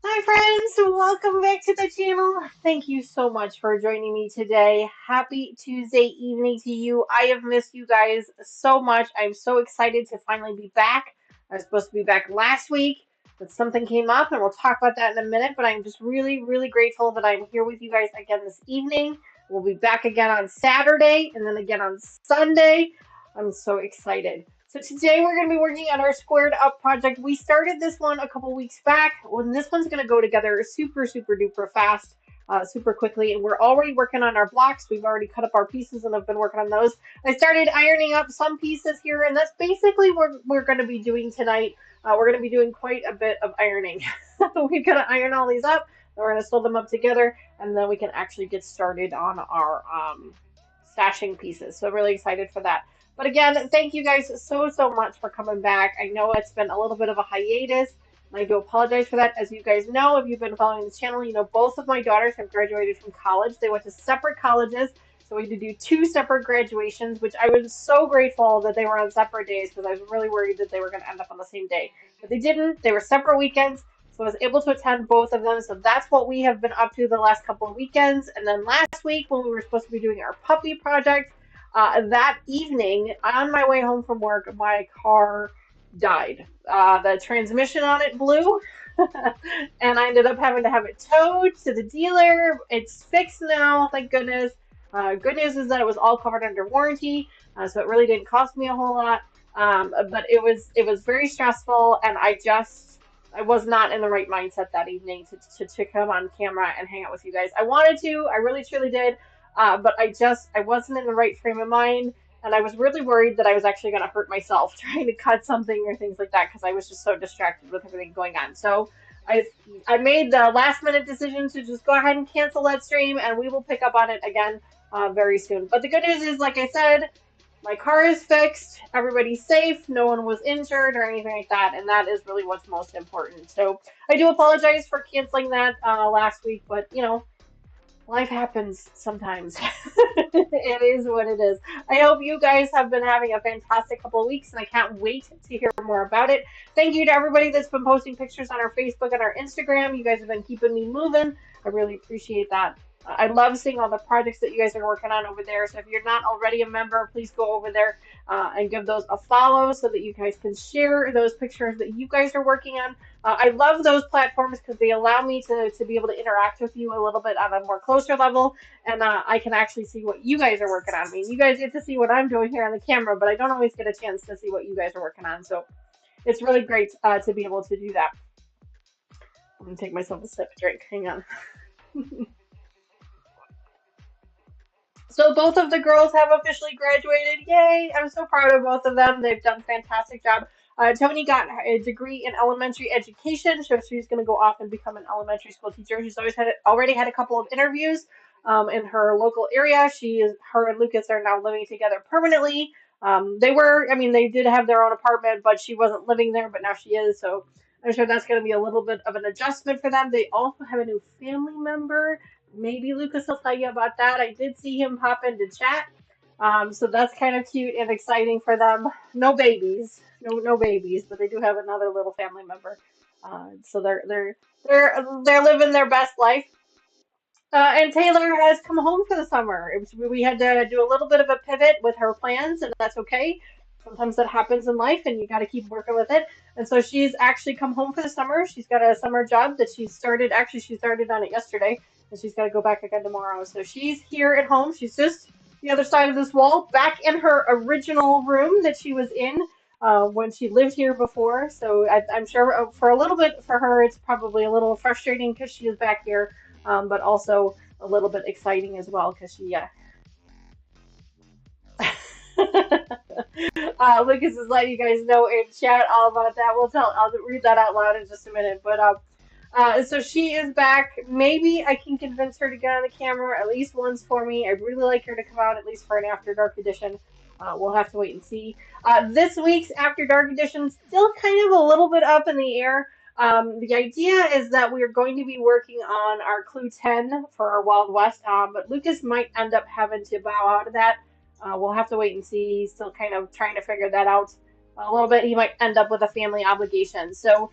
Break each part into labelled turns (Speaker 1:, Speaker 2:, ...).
Speaker 1: Hi friends, welcome back to the channel. Thank you so much for joining me today. Happy Tuesday evening to you. I have missed you guys so much. I'm so excited to finally be back. I was supposed to be back last week, but something came up and we'll talk about that in a minute. But I'm just really grateful that I'm here with you guys again this evening. We'll be back again on Saturday and then again on Sunday. I'm so excited. So today we're going to be working on our squared up project. We started this one a couple weeks back. When this one's going to go together super duper fast, super quickly. And we're already working on our blocks. We've already cut up our pieces and have been working on those. I started ironing up some pieces here, and that's basically what we're going to be doing tonight. We're going to be doing quite a bit of ironing. We've got to iron all these up. We're going to sew them up together, and then we can actually get started on our stashing pieces. So I'm really excited for that. But again, thank you guys so much for coming back. I know it's been a little bit of a hiatus, and I do apologize for that. As you guys know, if you've been following this channel, you know both of my daughters have graduated from college. They went to separate colleges, So we had to do two separate graduations, which I was so grateful that they were on separate days because I was really worried that they were going to end up on the same day. But they didn't. They were separate weekends. So I was able to attend both of them. So that's what we have been up to the last couple of weekends. And then last week, when we were supposed to be doing our puppy project, that evening on my way home from work, my car died. The transmission on it blew, and I ended up having to have it towed to the dealer. It's fixed now, thank goodness. Good news is that it was all covered under warranty, so it really didn't cost me a whole lot. But it was very stressful, and I was not in the right mindset that evening to come on camera and hang out with you guys. I wanted to, I really truly did, but I wasn't in the right frame of mind. And I was really worried that I was actually going to hurt myself trying to cut something or things like that because I was just so distracted with everything going on. So I I made the last minute decision to just go ahead and cancel that stream, and we will pick up on it again very soon. But the good news is, like I said, my car is fixed, everybody's safe, no one was injured or anything like that, and that is really what's most important. So I do apologize for canceling that last week, but life happens sometimes. It is what it is. I hope you guys have been having a fantastic couple of weeks, and I can't wait to hear more about it. Thank you to everybody that's been posting pictures on our Facebook and our Instagram. You guys have been keeping me moving. I really appreciate that. I love seeing all the projects that you guys are working on over there. So if you're not already a member, please go over there and give those a follow so that you guys can share those pictures that you guys are working on. I love those platforms because they allow me to be able to interact with you a little bit on a more closer level, and I can actually see what you guys are working on. I mean, you guys get to see what I'm doing here on the camera, but I don't always get a chance to see what you guys are working on. So it's really great to be able to do that. I'm gonna take myself a sip of drink. Hang on. So both of the girls have officially graduated. Yay! I'm so proud of both of them. They've done a fantastic job. Tony got a degree in elementary education, so she's going to go off and become an elementary school teacher. She's already had a couple of interviews in her local area. Her and Lucas are now living together permanently. I mean, they did have their own apartment, but she wasn't living there, but now she is. So I'm sure that's going to be a little bit of an adjustment for them. They also have a new family member. Maybe Lucas will tell you about that. I did see him pop into chat. So that's kind of cute and exciting for them. No babies, no babies, but they do have another little family member. So they're living their best life. And Taylor has come home for the summer. We had to do a little bit of a pivot with her plans, and that's okay. Sometimes that happens in life, and you got to keep working with it. And so she's actually come home for the summer. She's got a summer job that she started. Actually, she started on it yesterday, and she's got to go back again tomorrow. So she's here at home. She's just the other side of this wall, back in her original room that she was in when she lived here before. So I'm sure for a little bit for her, it's probably a little frustrating because she is back here, but also a little bit exciting as well because she. Lucas is letting you guys know in chat all about that. I'll read that out loud in just a minute. But so she is back. Maybe I can convince her to get on the camera at least once for me. I'd really like her to come out at least for an After Dark edition. We'll have to wait and see. This week's After Dark edition still kind of a little bit up in the air. The idea is that we are going to be working on our Clue 10 for our Wild West, but Lucas might end up having to bow out of that. We'll have to wait and see. He's still kind of trying to figure that out a little bit. He might end up with a family obligation. So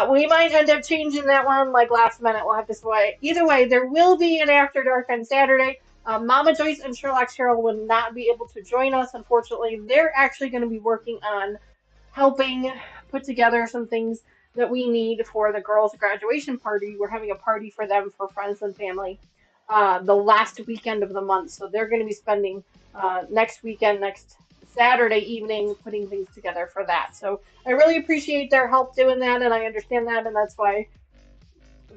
Speaker 1: we might end up changing that one like last minute. We'll have to see. Either way, there will be an After Dark on Saturday. Mama Joyce and Sherlock Cheryl will not be able to join us, unfortunately. They're actually going to be working on helping put together some things that we need for the girls' graduation party. We're having a party for them, for friends and family, the last weekend of the month. So they're going to be spending next weekend, next Saturday evening, putting things together for that. So I really appreciate their help doing that, and I understand that, and that's why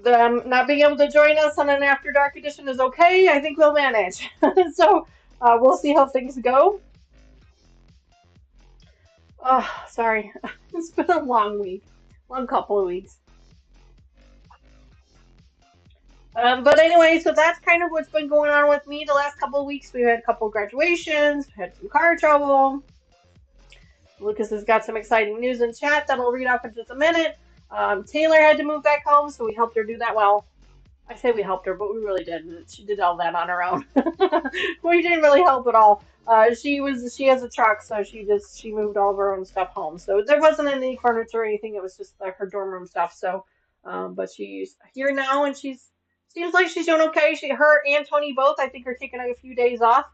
Speaker 1: them not being able to join us on an After Dark edition is okay. I think we'll manage. So we'll see how things go. Oh, sorry. It's been a long week, long couple of weeks. But anyway, so that's kind of what's been going on with me the last couple of weeks. We've had a couple of graduations, we had some car trouble. Lucas has got some exciting news in chat that I'll read off in just a minute. Taylor had to move back home, so we helped her do that well. I say we helped her, but we really didn't. She did all that on her own. We didn't really help at all. She has a truck, so she moved all of her own stuff home. So there wasn't any furniture or anything. It was just like her dorm room stuff. So, but she's here now, and she's seems like she's doing okay. Her and Tony both, I think, are taking a few days off,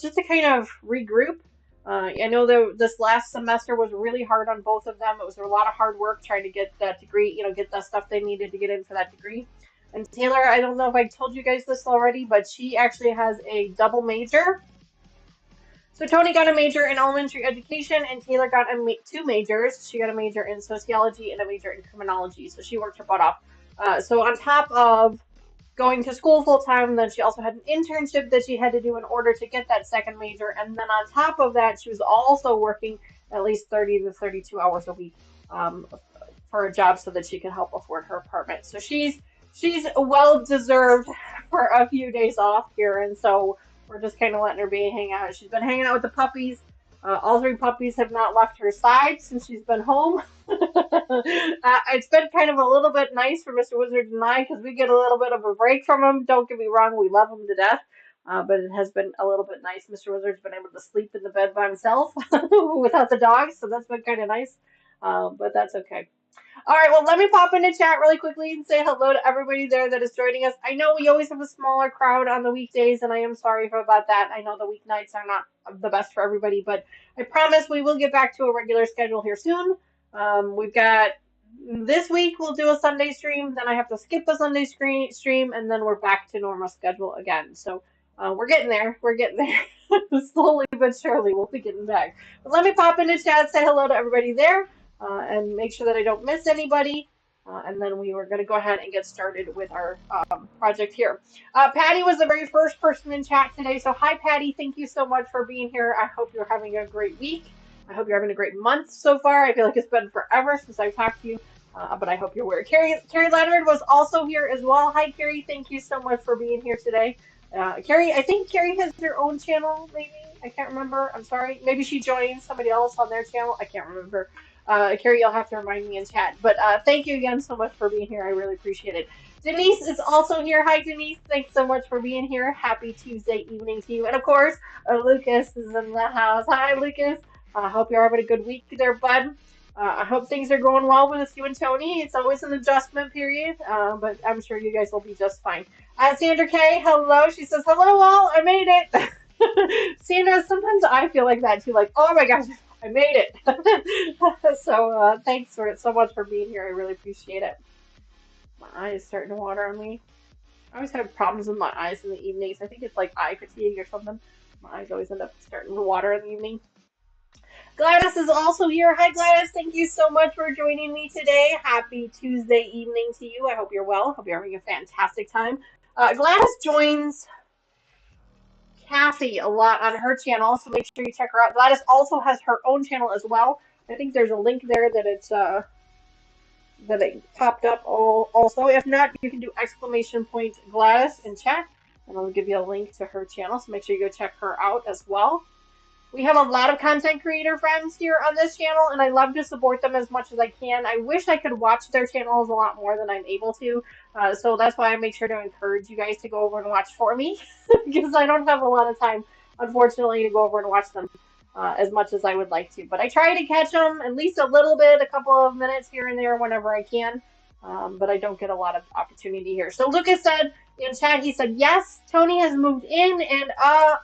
Speaker 1: just to kind of regroup. I know this last semester was really hard on both of them. It was a lot of hard work trying to get that degree, get the stuff they needed to get in for that degree. And Taylor, I don't know if I told you guys this already, but she actually has a double major. So Tony got a major in elementary education, and Taylor got two majors. She got a major in sociology and a major in criminology. So she worked her butt off. So on top of going to school full time, then she also had an internship that she had to do in order to get that second major. And then on top of that, she was also working at least 30 to 32 hours a week, um, for a job so that she could help afford her apartment. So she's well deserved for a few days off here, and so we're just kind of letting her be hang out. She's been hanging out with the puppies. All three puppies have not left her side since she's been home. It's been kind of a little bit nice for Mr. Wizard and I because we get a little bit of a break from him. Don't get me wrong, we love him to death. But it has been a little bit nice. Mr. Wizard's been able to sleep in the bed by himself without the dogs, so that's been kind of nice. But that's okay. All right, well, let me pop into chat really quickly and say hello to everybody there that is joining us. I know we always have a smaller crowd on the weekdays, and I am sorry about that. I know the weeknights are not the best for everybody, but I promise we will get back to a regular schedule here soon. We've got this week we'll do a Sunday stream, then I have to skip a Sunday stream, and then we're back to normal schedule again. So we're getting there. We're getting there. Slowly but surely, we'll be getting back. But let me pop into chat, say hello to everybody there, and make sure that I don't miss anybody. And then we were going to go ahead and get started with our project here. Patty was the very first person in chat today. So hi, Patty. Thank you so much for being here. I hope you're having a great week. I hope you're having a great month so far. I feel like it's been forever since I've talked to you, but I hope you're well. Carrie Leonard was also here as well. Hi, Carrie. Thank you so much for being here today. Carrie, I think Carrie has her own channel, maybe. I can't remember. I'm sorry. Maybe she joined somebody else on their channel. I can't remember. Carrie, you'll have to remind me in chat. But thank you again so much for being here. I really appreciate it. Denise is also here. Hi, Denise. Thanks so much for being here. Happy Tuesday evening to you. And of course, Lucas is in the house. Hi, Lucas. I hope you're having a good week there, bud. I hope things are going well with you and Tony. It's always an adjustment period, but I'm sure you guys will be just fine. Sandra K, hello. She says, hello, all. I made it. Sandra, sometimes I feel like that too. Like, oh my gosh, I made it. So thanks so much for being here. I really appreciate it. My eye is starting to water on me. I always have problems with my eyes in the evenings. I think it's like eye fatigue or something. My eyes always end up starting to water in the evening. Gladys is also here. Hi, Gladys. Thank you so much for joining me today. Happy Tuesday evening to you. I hope you're well. Hope you're having a fantastic time. Gladys joins Kathy a lot on her channel, so make sure you check her out. Gladys also has her own channel as well. I think there's a link there that it popped up also. If not, you can do ! Gladys in chat, and I'll give you a link to her channel, so make sure you go check her out as well. We have a lot of content creator friends here on this channel, and I love to support them as much as I can. I wish I could watch their channels a lot more than I'm able to, so that's why I make sure to encourage you guys to go over and watch for me, because I don't have a lot of time, unfortunately, to go over and watch them as much as I would like to. But I try to catch them at least a little bit, a couple of minutes here and there whenever I can, but I don't get a lot of opportunity here. So Lucas said in chat, he said, yes, Tony has moved in, and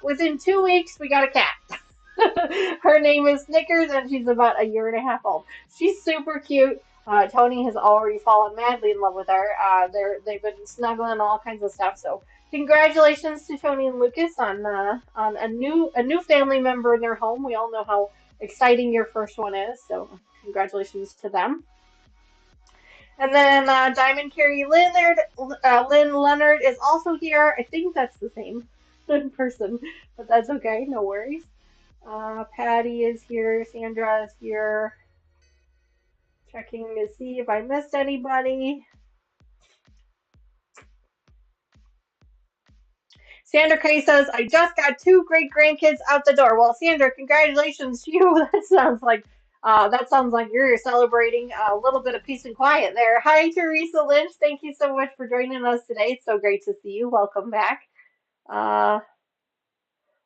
Speaker 1: within 2 weeks, we got a cat. Her name is Snickers, and she's about 1.5 years old. She's super cute. Tony has already fallen madly in love with her. They've been snuggling all kinds of stuff. So congratulations to Tony and Lucas on a new family member in their home. We all know how exciting your first one is. So congratulations to them. And then Diamond Carrie Lynn Leonard is also here. I think that's the same person, but that's okay. No worries. Patty is here. Sandra is here. Checking to see if I missed anybody. Sandra Kay says, I just got 2 great grandkids out the door. Well, Sandra, congratulations to you. That sounds like That sounds like you're celebrating a little bit of peace and quiet there. Hi, Teresa Lynch. Thank you so much for joining us today. It's so great to see you. Welcome back. Uh,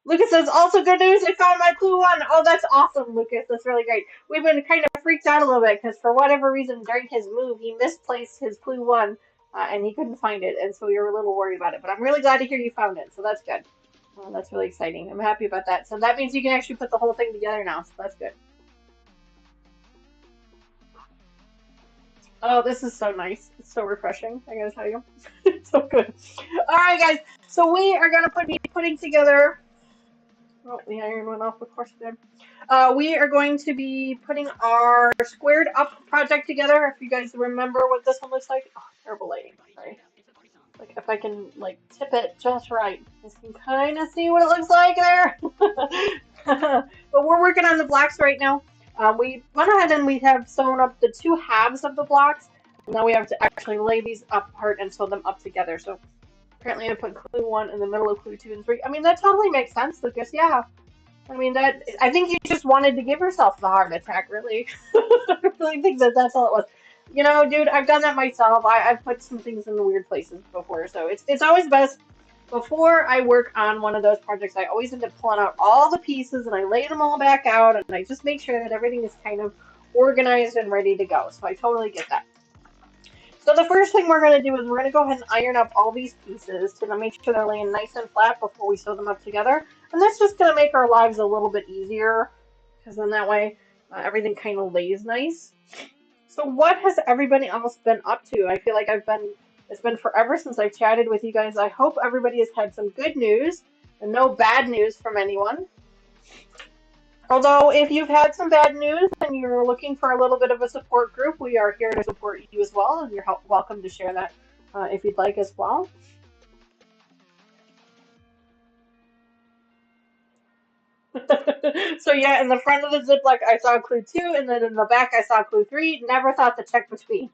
Speaker 1: Lucas says, also good news, I found my clue one. Oh, that's awesome, Lucas. That's really great. We've been kind of freaked out a little bit because for whatever reason during his move, he misplaced his clue one and he couldn't find it. And so we were a little worried about it. But I'm really glad to hear you found it. So that's good. That's really exciting. I'm happy about that. So that means you can actually put the whole thing together now. So that's good. Oh, this is so nice. It's so refreshing. I gotta tell you. It's so good. All right, guys. So we are gonna be putting together. Oh, the iron went off, of course it did. We are going to be putting our squared up project together. If you guys remember what this one looks like. Oh, terrible lighting. Sorry. Like if I can like tip it just right. You can kind of see what it looks like there. But we're working on the blocks right now. We went ahead and we have sewn up the two halves of the blocks. Now we have to actually lay these apart and sew them up together. So apparently I put clue one in the middle of clue two and three. I mean, that totally makes sense, Lucas. Yeah. I mean, I think you just wanted to give yourself the heart attack, really. I really think that that's all it was. You know, dude, I've done that myself. I've put some things in the weird places before, so it's always best before I work on one of those projects. I always end up pulling out all the pieces and I lay them all back out, and I just make sure that everything is kind of organized and ready to go. So I totally get that. So the first thing we're going to do is we're going to go ahead and iron up all these pieces to make sure they're laying nice and flat before we sew them up together. And that's just going to make our lives a little bit easier because then that way everything kind of lays nice. So what has everybody else been up to? I feel like it's been forever since I've chatted with you guys. I hope everybody has had some good news and no bad news from anyone. Although, if you've had some bad news and you're looking for a little bit of a support group, we are here to support you as well, and you're welcome to share that if you'd like as well. So yeah, in the front of the Ziploc, I saw clue two, and then in the back, I saw clue three. Never thought to check between.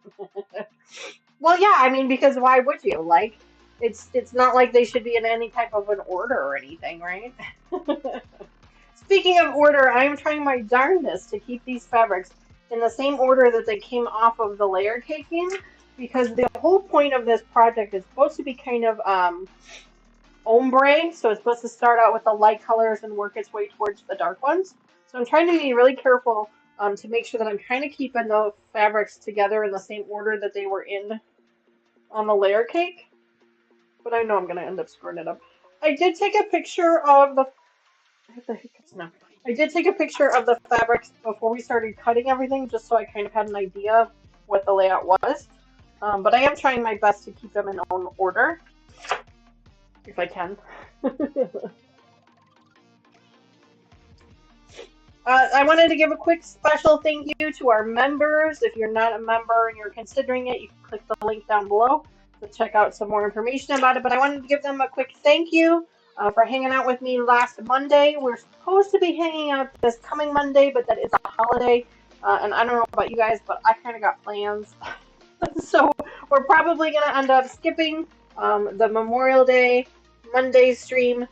Speaker 1: Well, yeah, I mean, because why would you? Like, it's not like they should be in any type of an order or anything, right? Speaking of order, I am trying my darndest to keep these fabrics in the same order that they came off of the layer cake in, because the whole point of this project is supposed to be kind of ombre, so it's supposed to start out with the light colors and work its way towards the dark ones. So I'm trying to be really careful to make sure that I'm kind of keeping the fabrics together in the same order that they were in on the layer cake, but I know I'm going to end up screwing it up. I did take a picture of the I have the hiccups now. I did take a picture of the fabrics before we started cutting everything, just so I kind of had an idea of what the layout was. But I am trying my best to keep them in own order, if I can. I wanted to give a quick special thank you to our members. If you're not a member and you're considering it, you can click the link down below to check out some more information about it. But I wanted to give them a quick thank you for hanging out with me last Monday. We're supposed to be hanging out this coming Monday, but that is a holiday. And I don't know about you guys, but I kind of got plans. So we're probably going to end up skipping the Memorial Day Monday stream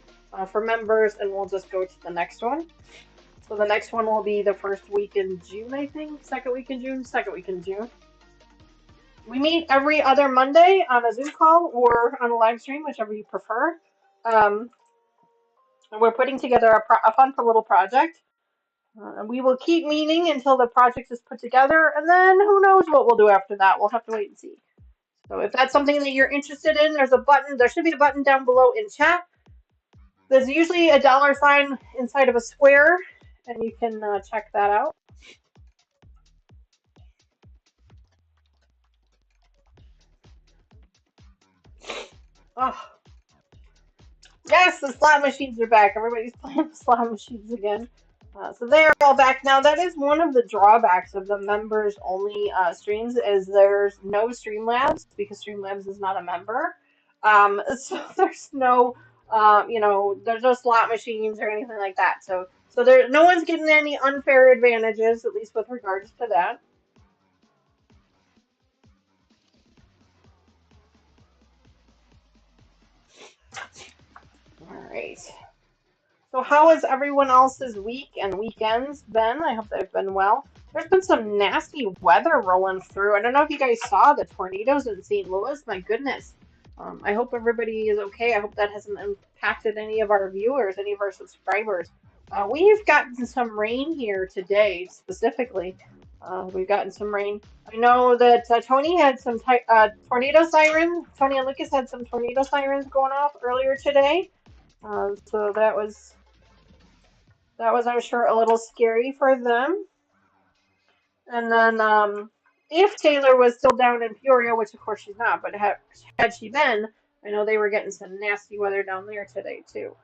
Speaker 1: for members, and we'll just go to the next one. So the next one will be the first week in June, I think. Second week in June? Second week in June. We meet every other Monday on a Zoom call or on a live stream, whichever you prefer. And we're putting together a fun little project. We will keep meeting until the project is put together, and then who knows what we'll do after that. We'll have to wait and see. So if that's something that you're interested in, there's a button. There should be a button down below in chat. There's usually a dollar sign inside of a square, and you can check that out. Oh, yes, the slot machines are back. Everybody's playing the slot machines again. So they are all back now. That is one of the drawbacks of the members only streams is there's no Streamlabs because Streamlabs is not a member. So there's no, there's no slot machines or anything like that. So there, no one's getting any unfair advantages, at least with regards to that. All right. So how has everyone else's week and weekends been? I hope they've been well. There's been some nasty weather rolling through. I don't know if you guys saw the tornadoes in St. Louis. My goodness. I hope everybody is okay. I hope that hasn't impacted any of our viewers, any of our subscribers. We've gotten some rain here today, specifically. We've gotten some rain. I know that Tony had some tornado sirens. Tony and Lucas had some tornado sirens going off earlier today. So that was, I'm sure, a little scary for them. And then if Taylor was still down in Peoria, which of course she's not, but had she been, I know they were getting some nasty weather down there today too.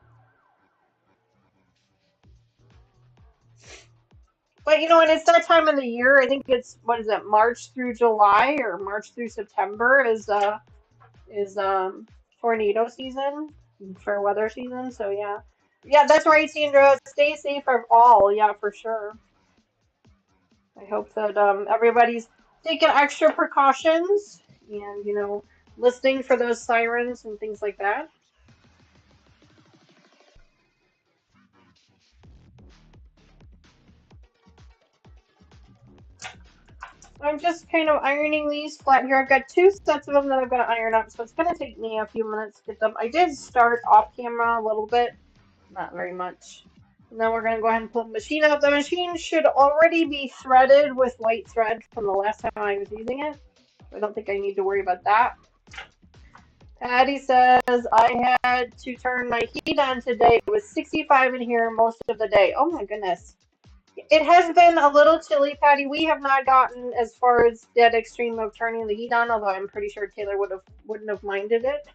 Speaker 1: But and it's that time of the year. I think it's what is it, March through July or March through September is tornado season for weather season. So yeah, yeah, that's right, Sandra. Stay safe of all. Yeah, for sure. I hope that everybody's taking extra precautions and listening for those sirens and things like that. I'm just kind of ironing these flat here. I've got two sets of them that I've got to iron up, so it's going to take me a few minutes to get them. I did start off camera a little bit, not very much. And then we're going to go ahead and pull the machine out. The machine should already be threaded with white thread from the last time I was using it. I don't think I need to worry about that. Patty says, I had to turn my heat on today. It was 65 in here most of the day. Oh my goodness. It has been a little chilly, Patty. We have not gotten as far as that extreme of turning the heat on, although I'm pretty sure Taylor wouldn't have minded it.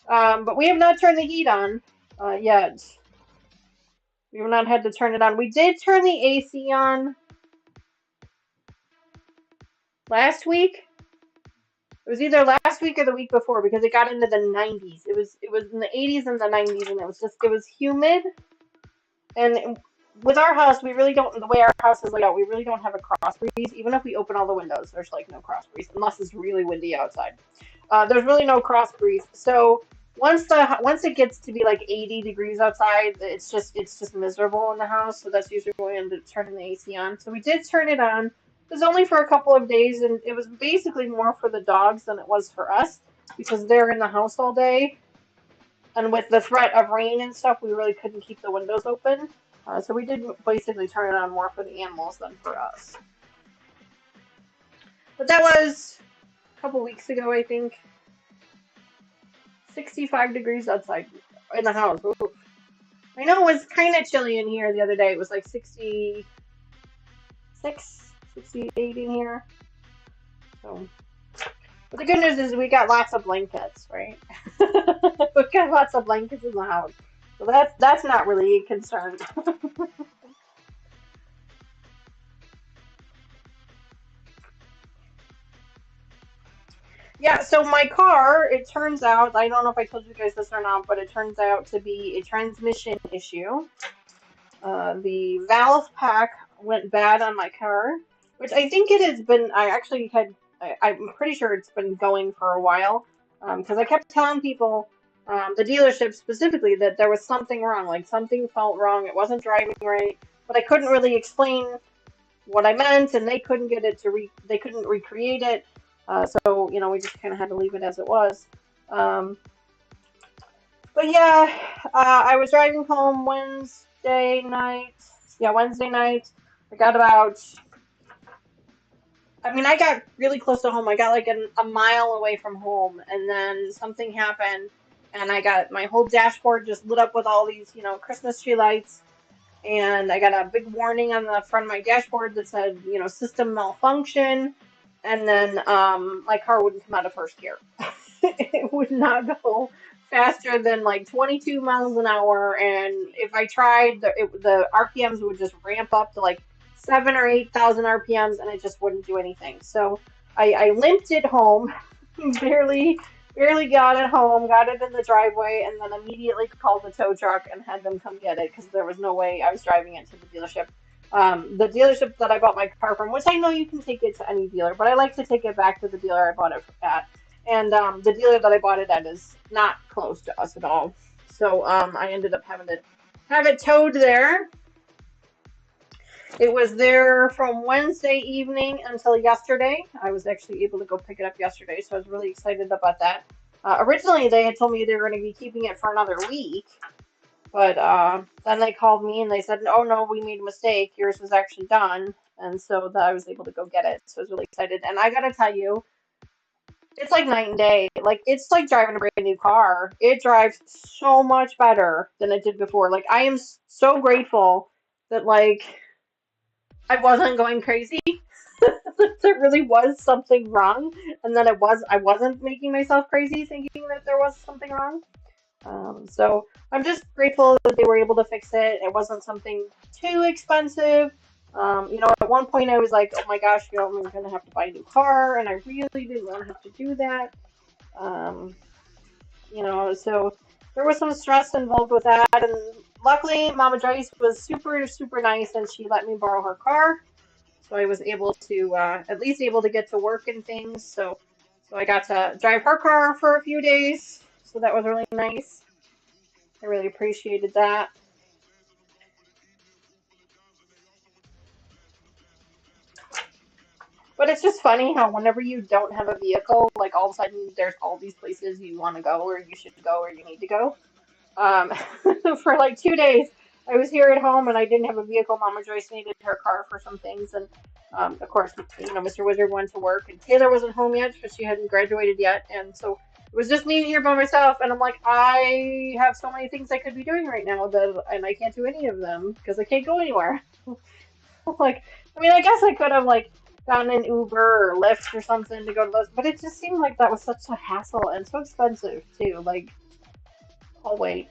Speaker 1: But we have not turned the heat on yet. We have not had to turn it on. We did turn the AC on last week. It was either last week or the week before because it got into the 90s. It was in the 80s and the 90s, and it was humid. And with our house, we really don't, the way our house is laid out, we really don't have a cross breeze. Even if we open all the windows, there's like no cross breeze unless it's really windy outside. There's really no cross breeze. So once it gets to be like 80 degrees outside, it's just miserable in the house. So that's usually when we end up turning the AC on. So we did turn it on. It was only for a couple of days, and it was basically more for the dogs than it was for us because they're in the house all day. And with the threat of rain and stuff, we really couldn't keep the windows open. So we did basically turn it on more for the animals than for us. But that was a couple weeks ago, I think. 65 degrees outside in the house. Ooh. I know it was kind of chilly in here the other day. It was like 66, 68 in here. So, but the good news is we got lots of blankets, right? We've got lots of blankets in the house. So that's not really a concern. Yeah, so my car, it turns out, I don't know if I told you guys this or not, but it turns out to be a transmission issue. The valve pack went bad on my car, which I think it has been, I'm pretty sure it's been going for a while, because I kept telling people, the dealership specifically, that there was something wrong, like something felt wrong, it wasn't driving right, but I couldn't really explain what I meant, and they couldn't get it they couldn't recreate it. So we just kind of had to leave it as it was. Um, but yeah, I was driving home Wednesday night. Yeah, Wednesday night. I got about. I mean, I got really close to home. I got like a mile away from home, and then something happened, and I got my whole dashboard just lit up with all these, Christmas tree lights, and I got a big warning on the front of my dashboard that said, system malfunction. And then my car wouldn't come out of first gear. It would not go faster than like 22 miles an hour, and if I tried, the RPMs would just ramp up to like 7 or 8,000 RPMs, and it just wouldn't do anything. So I limped it home, barely got it home, got it in the driveway, and then immediately called the tow truck and had them come get it because there was no way I was driving it to the dealership. The dealership that I bought my car from, which I know you can take it to any dealer, but I like to take it back to the dealer I bought it at. And the dealer that I bought it at is not close to us at all. So I ended up having to have it towed there. It was there from Wednesday evening until yesterday. I was actually able to go pick it up yesterday, so I was really excited about that. Originally, they had told me they were going to be keeping it for another week, but then they called me and they said, "Oh no, we made a mistake. Yours was actually done," and so I was able to go get it. So I was really excited. And I gotta tell you, it's like night and day. Like it's like driving a brand new car. It drives so much better than it did before. Like I am so grateful that like I wasn't going crazy. There really was something wrong, and then I wasn't making myself crazy thinking that there was something wrong. So I'm just grateful that they were able to fix it. It wasn't something too expensive. At one point I was like, oh my gosh, I'm gonna have to buy a new car, and I really didn't want to have to do that. Um, so there was some stress involved with that, and luckily Mama Joyce was super, super nice, and she let me borrow her car. So I was able to at least able to get to work and things. So I got to drive her car for a few days. So that was really nice. I really appreciated that. But it's just funny how whenever you don't have a vehicle, like all of a sudden there's all these places you want to go or you should go or you need to go. Um, for like 2 days, I was here at home and I didn't have a vehicle. Mama Joyce needed her car for some things, and of course, Mr. Wizard went to work, and Taylor wasn't home yet because she hadn't graduated yet, and so it was just me here by myself. And I'm like, I have so many things I could be doing right now and I can't do any of them because I can't go anywhere. Like, I mean, I guess I could have like gotten an Uber or Lyft or something to go to those, but it just seemed like that was such a hassle and so expensive too. Like, I'll wait.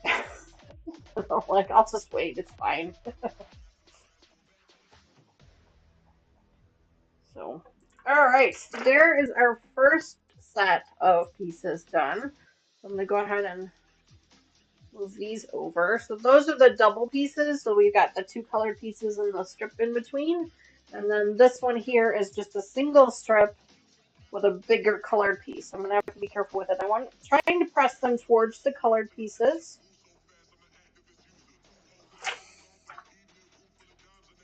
Speaker 1: Like, I'll just wait. It's fine. So, all right. So there is our first set of pieces done. So I'm going to go ahead and move these over. So those are the double pieces. So we've got the two colored pieces and the strip in between. And then this one here is just a single strip with a bigger colored piece. I'm going to have to be careful with it. I'm trying to press them towards the colored pieces.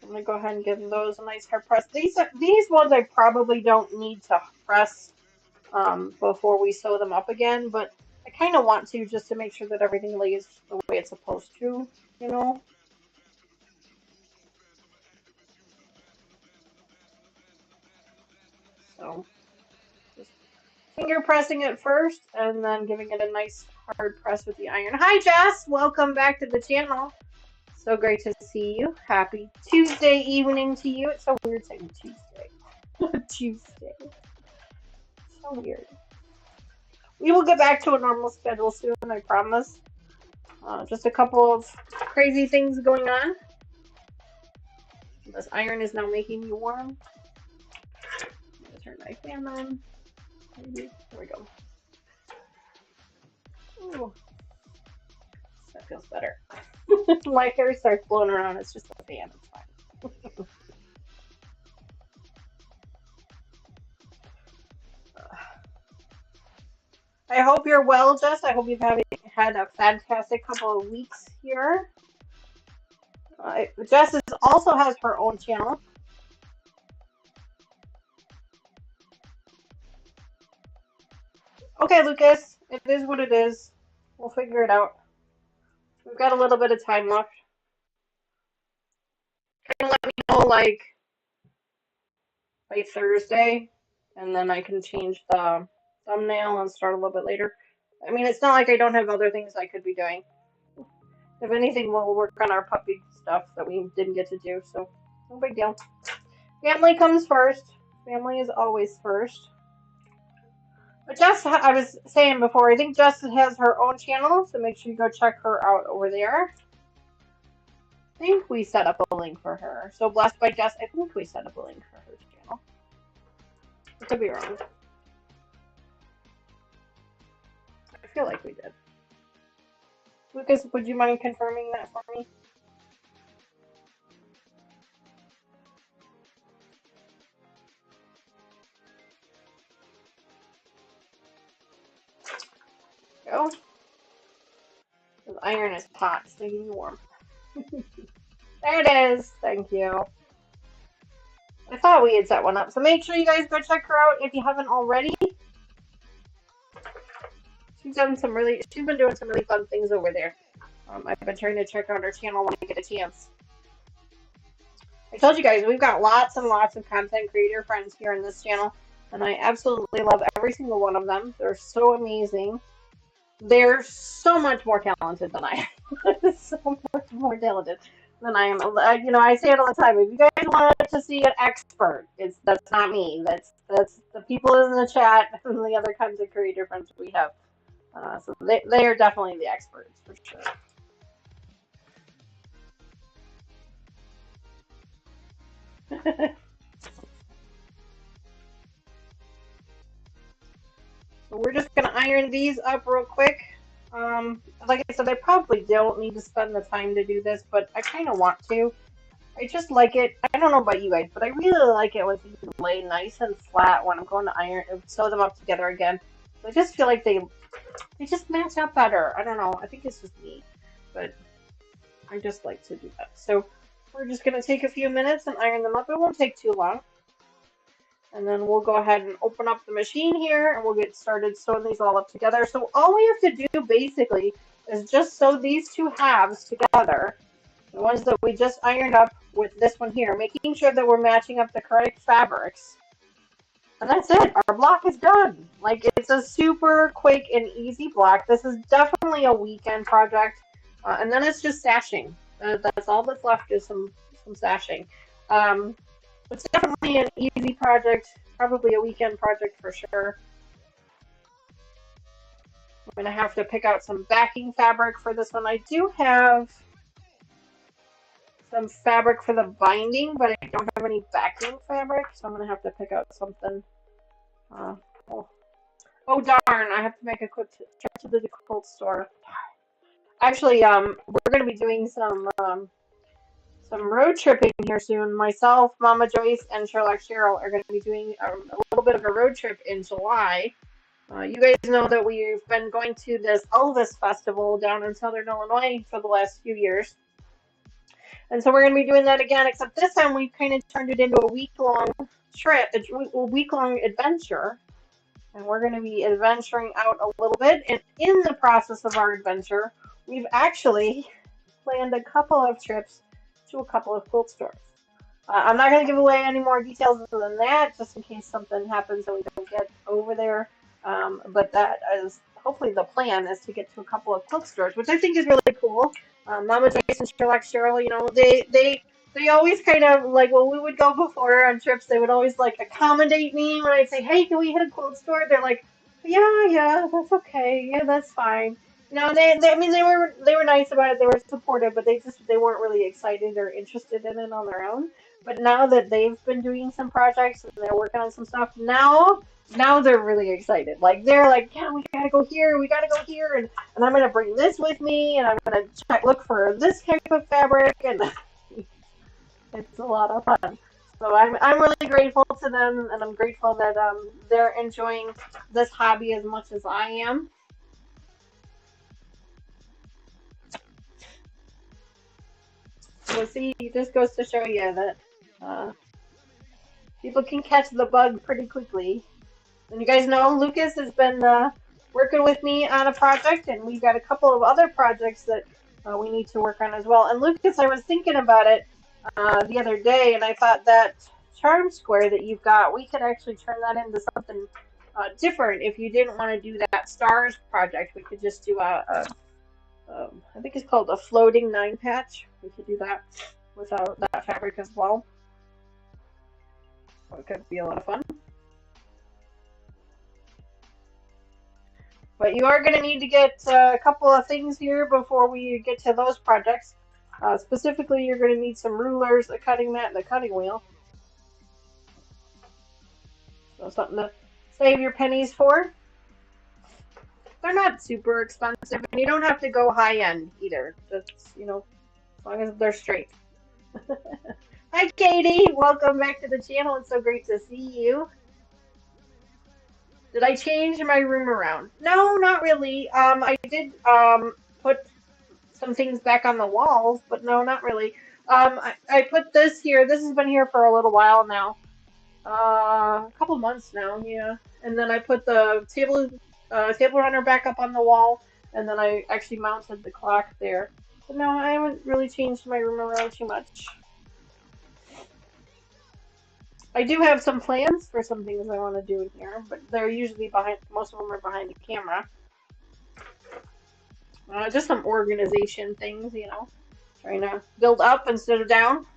Speaker 1: I'm going to go ahead and give those a nice hard press. These ones I probably don't need to press before we sew them up again, but I kind of want to just to make sure that everything lays the way it's supposed to, you know? So just finger pressing it first and then giving it a nice hard press with the iron. Hi Jess, welcome back to the channel. So great to see you. Happy Tuesday evening to you. It's so weird saying Tuesday. Tuesday. So weird. We will get back to a normal schedule soon, I promise. Just a couple of crazy things going on. This iron is now making me warm. I'm gonna turn my fan on. Maybe. There we go. Ooh, that feels better. My hair starts blowing around. It's just a fan. It's fine. I hope you're well, Jess. I hope you've had a fantastic couple of weeks here. Jess also has her own channel. Okay, Lucas. It is what it is. We'll figure it out. We've got a little bit of time left. Can you let me know, like, by Thursday, and then I can change the thumbnail and start a little bit later. I mean, it's not like I don't have other things I could be doing. If anything, we'll work on our puppy stuff that we didn't get to do, so no big deal. Family comes first. Family is always first. But Jess, I was saying before, I think Jess has her own channel, so make sure you go check her out over there. I think we set up a link for her. So Blessed by Jess, I think we set up a link for her channel. I could be wrong. I feel like we did. Lucas, would you mind confirming that for me? Go. The iron is hot, it's making me warm. There it is. Thank you. I thought we had set one up. So make sure you guys go check her out if you haven't already. She's been doing some really fun things over there. I've been trying to check out her channel when I get a chance. I told you guys, we've got lots and lots of content creator friends here on this channel, and I absolutely love every single one of them. They're so amazing. They're so much more talented than I am. So much more talented than I am. You know, I say it all the time. If you guys want to see an expert, that's not me. That's the people in the chat and the other content creator friends we have. So they are definitely the experts for sure. So we're just gonna iron these up real quick. Like I said, I probably don't need to spend the time to do this, but I kind of want to. I just like it. I don't know about you guys, but I really like it when things lay nice and flat when I'm going to iron and sew them up together again. I just feel like they just match up better. I don't know. I think it's just me, but I just like to do that. So we're just gonna take a few minutes and iron them up. It won't take too long. And then we'll go ahead and open up the machine here and we'll get started sewing these all up together. So all we have to do basically is just sew these two halves together. The ones that we just ironed up with this one here, making sure that we're matching up the correct fabrics. And that's it. Our block is done. Like, it's a super quick and easy block. This is definitely a weekend project. And then it's just stashing. That's all that's left is some stashing. It's definitely an easy project, probably a weekend project for sure. I'm going to have to pick out some backing fabric for this one. I do have some fabric for the binding, but I don't have any backing fabric, so I'm going to have to pick out something. Oh darn, I have to make a quick trip to the quilt store. Actually, we're going to be doing some road tripping here soon. Myself, Mama Joyce, and Cheryl are going to be doing a little bit of a road trip in July. You guys know that we've been going to this Elvis Festival down in Southern Illinois for the last few years. And so we're going to be doing that again, except this time we've kind of turned it into a week-long trip, a week-long adventure. And we're going to be adventuring out a little bit. And in the process of our adventure, we've actually planned a couple of trips to a couple of quilt stores. I'm not going to give away any more details than that, just in case something happens and we don't get over there. But that is hopefully the plan, is to get to a couple of quilt stores, which I think is really cool. Mama Joyce and Cheryl, you know, they always kind of like, when we would go before on trips, they would always like accommodate me when I'd say, hey, can we hit a quilt store? They're like, yeah, that's okay. Yeah, that's fine. You know, I mean, they were nice about it. They were supportive, but they weren't really excited or interested in it on their own. But now that they've been doing some projects and they're working on some stuff, now they're really excited. Like, they're like, yeah, we gotta go here, and I'm gonna bring this with me, and I'm gonna look for this type of fabric, and it's a lot of fun. So I'm really grateful to them, and I'm grateful that they're enjoying this hobby as much as I am. So see, this goes to show you that people can catch the bug pretty quickly. And you guys know Lucas has been working with me on a project, and we've got a couple of other projects that we need to work on as well. And Lucas, I was thinking about it the other day, and I thought that charm square that you've got, we could actually turn that into something different. If you didn't want to do that stars project, we could just do I think it's called a floating 9-patch. We could do that without that fabric as well. So it could be a lot of fun. But you are going to need to get a couple of things here before we get to those projects. Specifically, you're going to need some rulers, a cutting mat, and a cutting wheel. So something to save your pennies for. They're not super expensive, and you don't have to go high end either. Just, you know, as long as they're straight. Hi, Katie. Welcome back to the channel. It's so great to see you. Did I change my room around? No, not really. I did put some things back on the walls, but no, not really. I put this here. This has been here for a little while now. A couple months now, yeah. And then I put the table runner back up on the wall, and then I actually mounted the clock there. But no, I haven't really changed my room around too much. I do have some plans for some things I want to do in here, but they're usually behind. Most of them are behind the camera. Just some organization things, you know, trying to build up instead of down.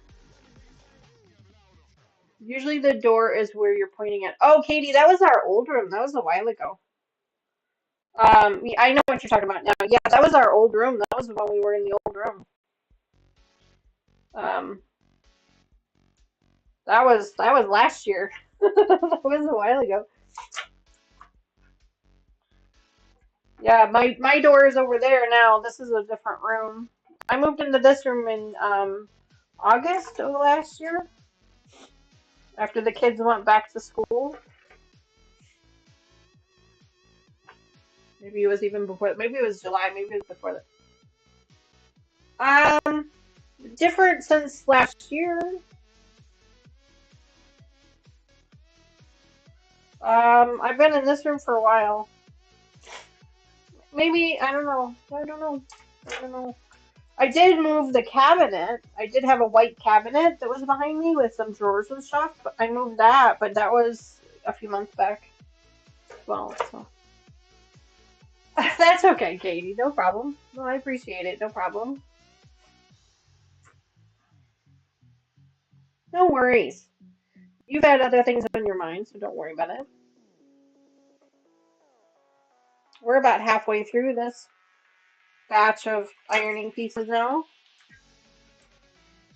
Speaker 1: Usually the door is where you're pointing at. Oh, Katie, that was our old room. That was a while ago. Yeah, I know what you're talking about now. Yeah, that was our old room. That was when we were in the old room. Um, that was last year. That was a while ago. Yeah, my door is over there now. This is a different room. I moved into this room in August of last year after the kids went back to school. Maybe it was even before. Maybe it was July. Maybe it was before that. Different since last year. I've been in this room for a while. Maybe I don't know. I don't know. I don't know. I did move the cabinet. I did have a white cabinet that was behind me with some drawers and stuff. But I moved that, but that was a few months back. Well, so that's okay, Katie. No problem. No, I appreciate it. No problem. No worries. You've had other things on your mind, so don't worry about it. We're about halfway through this batch of ironing pieces now.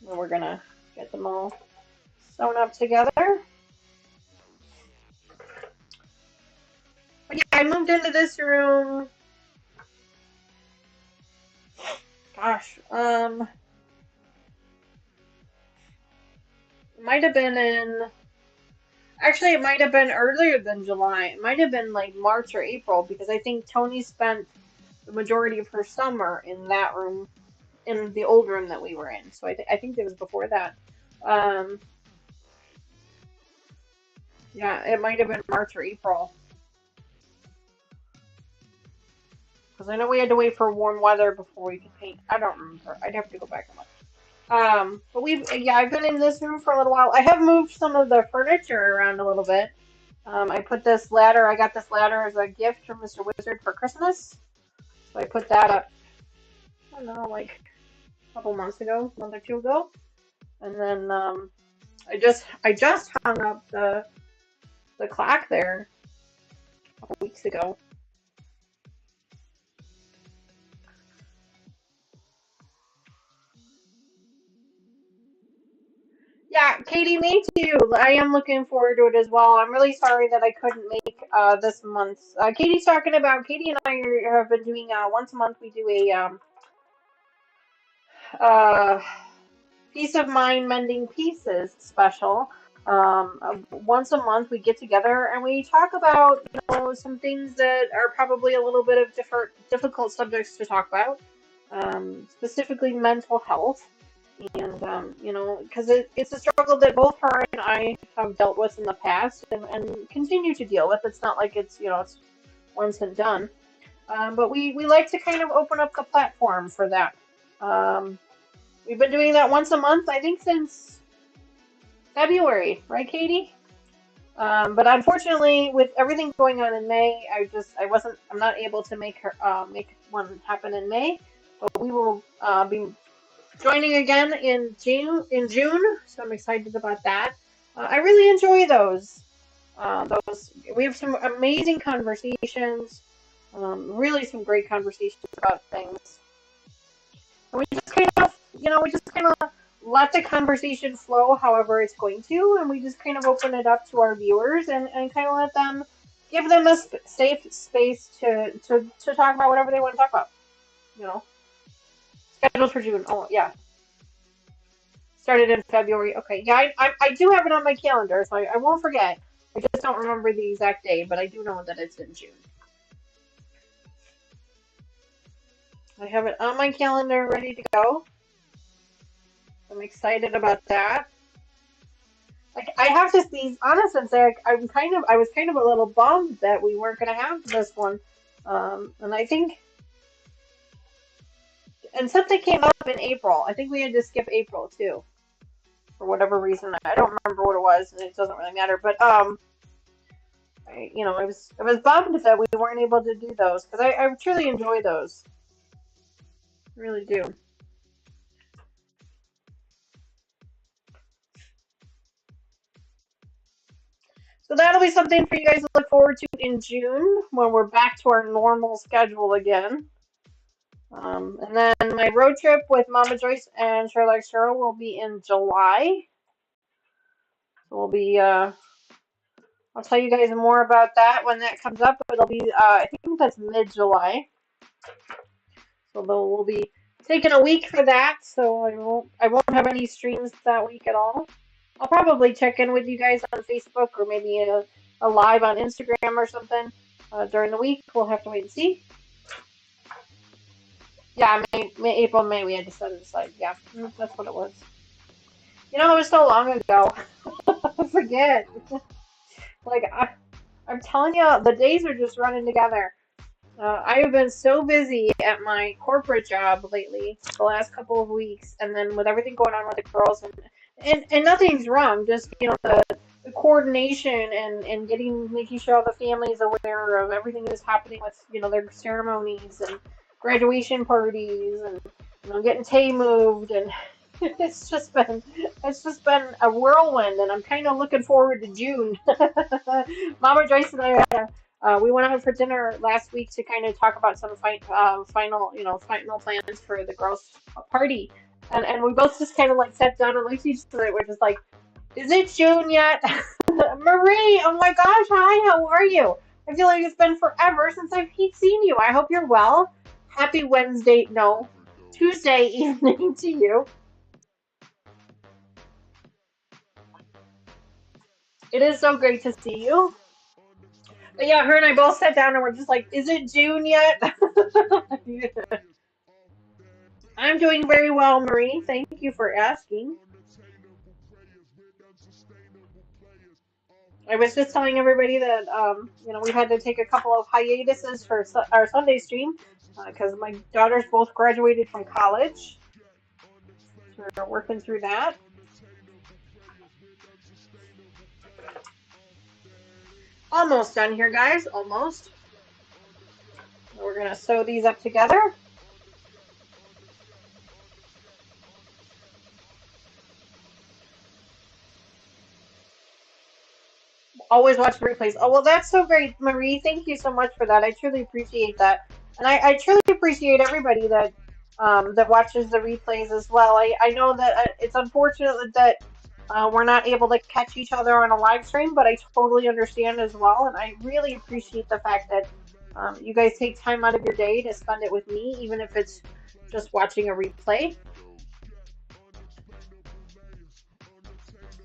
Speaker 1: And we're gonna get them all sewn up together. But yeah, I moved into this room. Gosh, might have been in. Actually, it might have been earlier than July. It might have been like March or April because I think Tony spent the majority of her summer in that room, in the old room that we were in. So I think it was before that. Um, yeah, it might have been March or April because I know we had to wait for warm weather before we could paint. I don't remember. I'd have to go back and look. But yeah, I've been in this room for a little while. I have moved some of the furniture around a little bit. I put this ladder, I got this ladder as a gift from Mr. Wizard for Christmas. So I put that up, I don't know, like a couple months ago, a month or two ago. And then I just hung up the clock there a couple weeks ago. Yeah, Katie, me too. I am looking forward to it as well. I'm really sorry that I couldn't make this month. Katie's talking about. Katie and I have been doing once a month. We do a uh, Peace of Mind Mending Pieces special. Once a month, we get together and we talk about some things that are probably a little bit of difficult subjects to talk about, specifically mental health. And because it's a struggle that both her and I have dealt with in the past and continue to deal with. It's not like it's once and done. But we like to kind of open up the platform for that. Um, we've been doing that once a month, I think, since February, right, Katie? But unfortunately, with everything going on in May, I'm not able to make one happen in May. But we will be joining again in June, so I'm excited about that. I really enjoy those. Those we have some amazing conversations, really some great conversations about things. And we just kind of let the conversation flow however it's going to, and we just kind of open it up to our viewers and kind of let them give them a safe space to talk about whatever they want to talk about. You know, scheduled for June. Oh yeah, started in February. Okay, yeah, I do have it on my calendar, so I won't forget. I just don't remember the exact day, but I do know that it's in June. I have it on my calendar ready to go. I'm excited about that. Like I have to be honest and say I was kind of a little bummed that we weren't gonna have this one. And I think and something came up in April. I think we had to skip April too for whatever reason. I don't remember what it was, and it doesn't really matter. But I was bummed that we weren't able to do those because I truly enjoy those. I really do. So that'll be something for you guys to look forward to in June when we're back to our normal schedule again. And then my road trip with Mama Joyce and Sherrie will be in July. So we'll be I'll tell you guys more about that when that comes up. It'll be I think that's mid-July. So we'll be taking a week for that. So I won't have any streams that week at all. I'll probably check in with you guys on Facebook or maybe a live on Instagram or something during the week. We'll have to wait and see. Yeah, April, May, we had to set it aside. Yeah, that's what it was. You know, it was so long ago. I forget. Like, I'm telling you, the days are just running together. I have been so busy at my corporate job lately, the last couple of weeks, and then with everything going on with the girls, and nothing's wrong, just the coordination and making sure all the families aware of everything that's happening with their ceremonies and graduation parties and getting Tay moved and it's just been a whirlwind, and I'm kind of looking forward to June. Mama Joyce and I we went out for dinner last week to kind of talk about some final plans for the girls' party, and we both just kind of like sat down and looked at each other. We're just like, "Is it June yet?" Marie, oh my gosh, hi, how are you? I feel like it's been forever since I've seen you. I hope you're well. Happy Wednesday, no, Tuesday evening to you. It is so great to see you. But yeah, her and I both sat down and we're just like, "Is it June yet?" I'm doing very well, Marie. Thank you for asking. I was just telling everybody that we've had to take a couple of hiatuses for our Sunday stream because my daughters both graduated from college. So we're working through that. Almost done here, guys. Almost. So we're gonna sew these up together. Always watch the replays. Oh, well, that's so great, Marie. Thank you so much for that. I truly appreciate that. And I truly appreciate everybody that watches the replays as well. I know that it's unfortunate that we're not able to catch each other on a live stream, but I totally understand as well. And I really appreciate the fact that you guys take time out of your day to spend it with me, even if it's just watching a replay.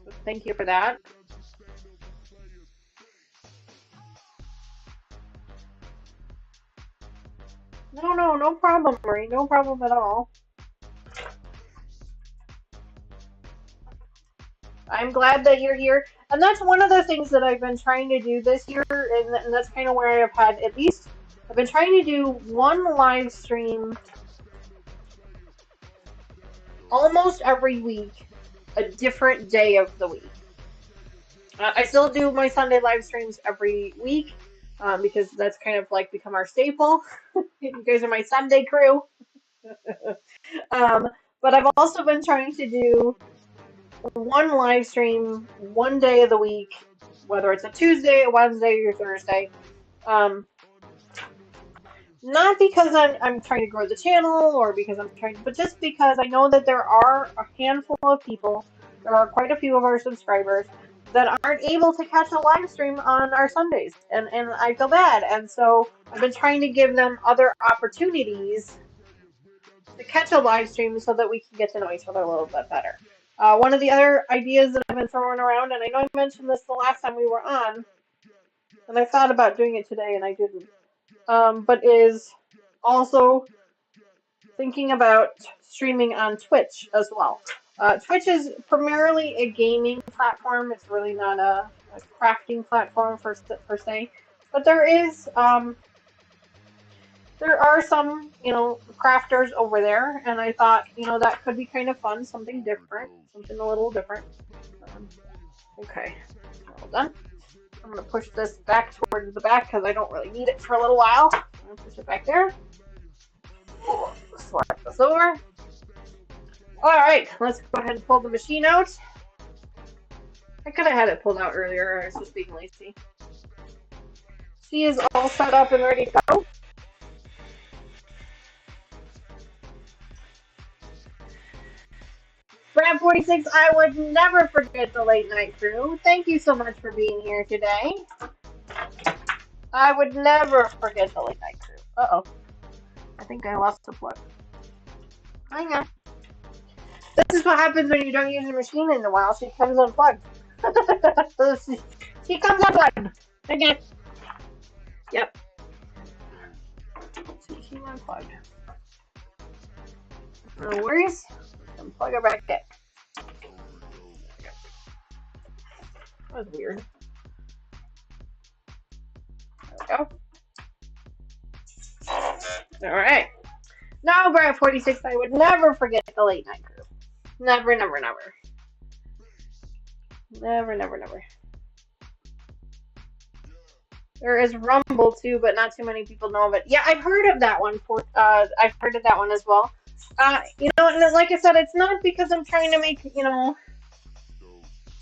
Speaker 1: So thank you for that. No problem, Marie. No problem at all. I'm glad that you're here. And that's one of the things that I've been trying to do this year, and that's kind of where I've had at least, I've been trying to do one live stream almost every week, a different day of the week. I still do my Sunday live streams every week because that's kind of like become our staple. You guys are my Sunday crew. um, but I've also been trying to do one live stream one day of the week, whether it's a Tuesday, a Wednesday, or Thursday. Um, Not because I'm trying to grow the channel or because I'm trying, but just because I know that there are a handful of people, there are quite a few of our subscribers that aren't able to catch a live stream on our Sundays, and I feel bad, and so I've been trying to give them other opportunities to catch a live stream so that we can get to know each other a little bit better. One of the other ideas that I've been throwing around, and I know I mentioned this the last time we were on, and I thought about doing it today and I didn't, but is also thinking about streaming on Twitch as well. Twitch is primarily a gaming platform. It's really not a crafting platform per se. But there are some, crafters over there, and I thought, that could be kind of fun, something different, something a little different. Um, okay, all done. I'm gonna push this back towards the back because I don't really need it for a little while. I'm gonna push it back there. Slide this over. All right, let's go ahead and pull the machine out. I could have had it pulled out earlier. I was just being lazy. She is all set up and ready to go. Brad 46, I would never forget the late night crew. Thank you so much for being here today. I would never forget the late night crew. Uh-oh. I think I lost the plug. Hang on. This is what happens when you don't use the machine in a while. She comes unplugged. She comes unplugged. Again. Yep. She's unplugged. No worries. Unplug her back in. That was weird. There we go. Alright. Now, Brad 46, I would never forget the late night crew. Never, never, never. Never, never, never. There is Rumble too, but not too many people know of it. Yeah, I've heard of that one. I've heard of that one as well. And like I said, it's not because I'm trying to make,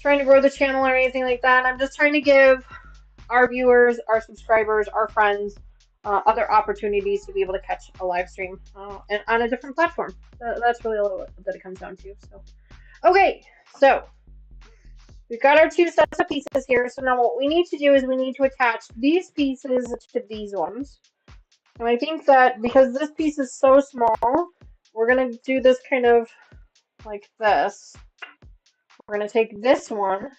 Speaker 1: trying to grow the channel or anything like that. I'm just trying to give our viewers, our subscribers, our friends, other opportunities to be able to catch a live stream and on a different platform. That's really all that it comes down to. So, okay, so we've got our two sets of pieces here. So now what we need to do is we need to attach these pieces to these ones. And I think that because this piece is so small, we're going to do this kind of like this. We're going to take this one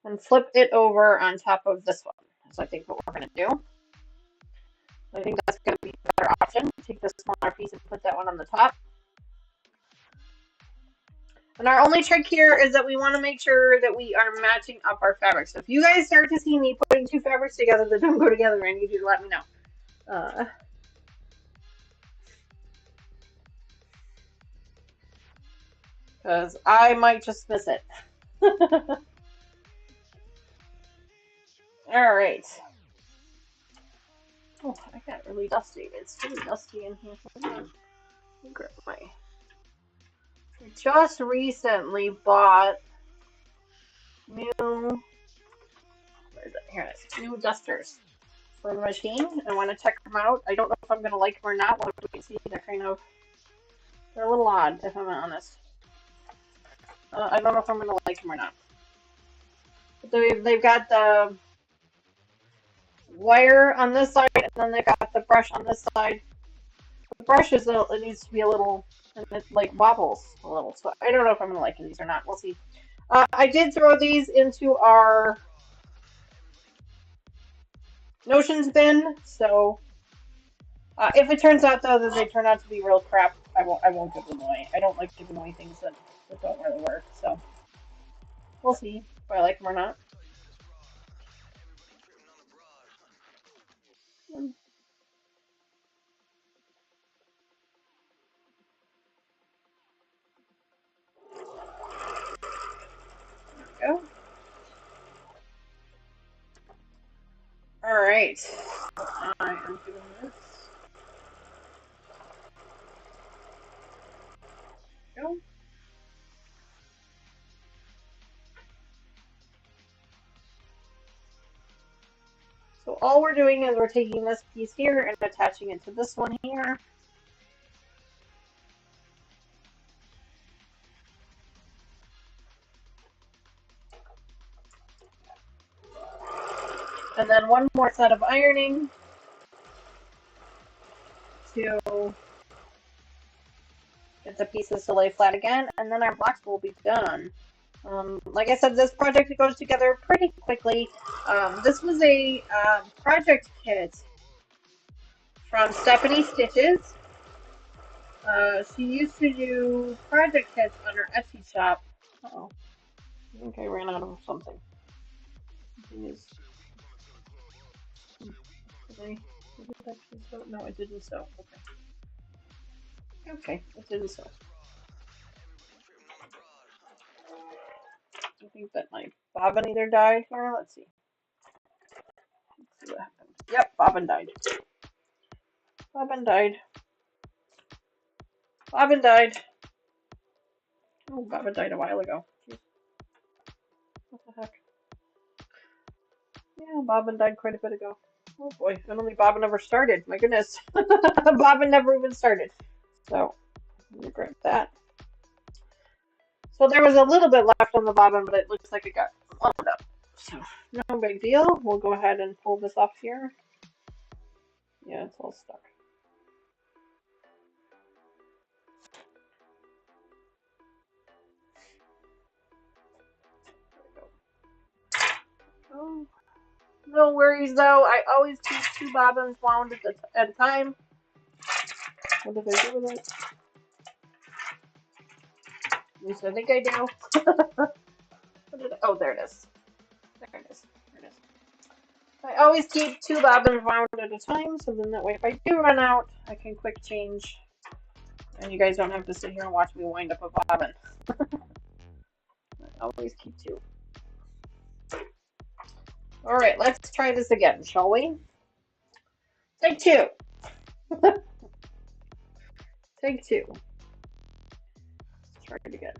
Speaker 1: and flip it over on top of this one. So I think what we're going to do. I think that's going to be a better option. Take this smaller piece and put that one on the top. And our only trick here is that we want to make sure that we are matching up our fabrics. So if you guys start to see me putting two fabrics together that don't go together, I need you to let me know. Because I might just miss it. Alright. Oh, I got really dusty. It's really dusty in here. Let me grab my... I just recently bought new... Where is it? Here it is. New dusters for the machine. I want to check them out. I don't know if I'm going to like them or not. We'll see. They're a little odd, if I'm honest. I don't know if I'm going to like them or not. But they've got the wire on this side, and then they got the brush on this side. The brush it needs to be a little, and it like wobbles a little. So I don't know if I'm gonna like these or not. We'll see. I did throw these into our notions bin. So if it turns out though that they turn out to be real crap, I won't give them away. I don't like giving away things that don't really work. So we'll see if I like them or not. Go. All right. I am doing this. Go. So all we're doing is we're taking this piece here and attaching it to this one here. And then one more set of ironing to get the pieces to lay flat again, and then our blocks will be done. Like I said, this project goes together pretty quickly. This was a project kit from Stephanie Stitches. She used to do project kits on her Etsy shop. Uh-oh. I think I ran out of something. Did it actually sew? No, it didn't sew. Okay. Okay, it didn't sew. I think that my bobbin either died here. Let's see. Let's see what happened. Yep, bobbin died. Bobbin died. Bobbin died. Oh, bobbin died a while ago. Jeez. What the heck? Yeah, bobbin died quite a bit ago. Oh boy, I don't think bobbin ever started. My goodness. Bobbin never even started. So, I'm gonna grab that. So there was a little bit left on the bobbin, but it looks like it got wound up. So, no big deal. We'll go ahead and pull this off here. Yeah, it's all stuck. There we go. Oh, no worries though. I always keep 2 bobbins wound at a time. What did I do with it? At least I think I do. Oh, there it is. There it is. There it is. I always keep 2 bobbins wound at a time, so then that way if I do run out, I can quick change. And you guys don't have to sit here and watch me wind up a bobbin. I always keep 2. Alright, let's try this again, shall we? Take 2. Take 2. Let's try it again.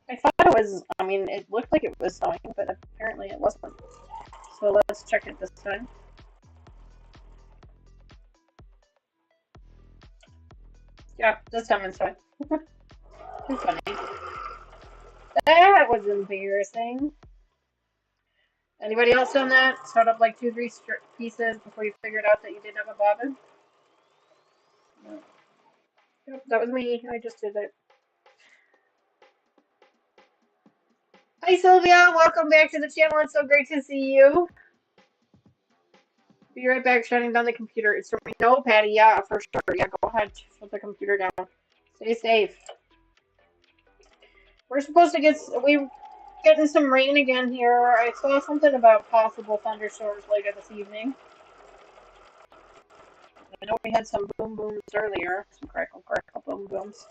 Speaker 1: I thought it was, I mean, it looked like it was sewing, but apparently it wasn't. So let's check it this time. Yeah, this time it's fine. Too funny. That was embarrassing. Anybody else done that? Sewed up like 2-3 pieces before you figured out that you didn't have a bobbin? No. Yep, that was me. I just did it. Hi Sylvia, welcome back to the channel. It's so great to see you. Be right back, shutting down the computer. It's no, Patty. Yeah, for sure. Yeah, go ahead, shut the computer down. Stay safe. We're supposed to we're getting some rain again here. I saw something about possible thunderstorms later this evening. I know we had some boom booms earlier. Some crackle crackle boom booms.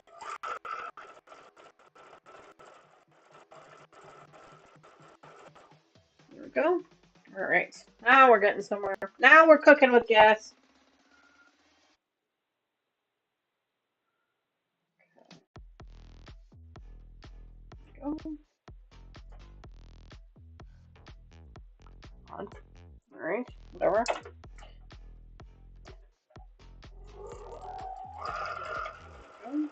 Speaker 1: There we go. All right. Now we're getting somewhere. Now we're cooking with gas. Go. On. All right. Whatever. Go.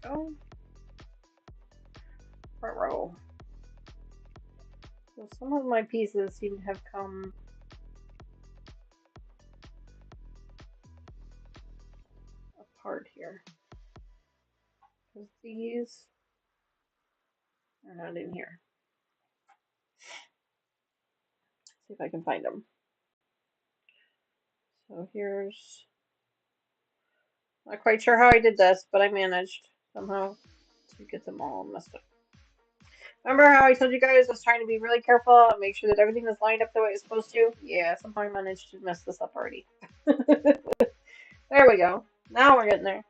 Speaker 1: Go. Front row. So some of my pieces seem to have come apart here. Because these are not in here. Let's see if I can find them. So here's, not quite sure how I did this, but I managed somehow to get them all messed up. Remember how I told you guys I was trying to be really careful and make sure that everything was lined up the way it's supposed to? Yeah, somehow I managed to mess this up already. There we go. Now we're getting there.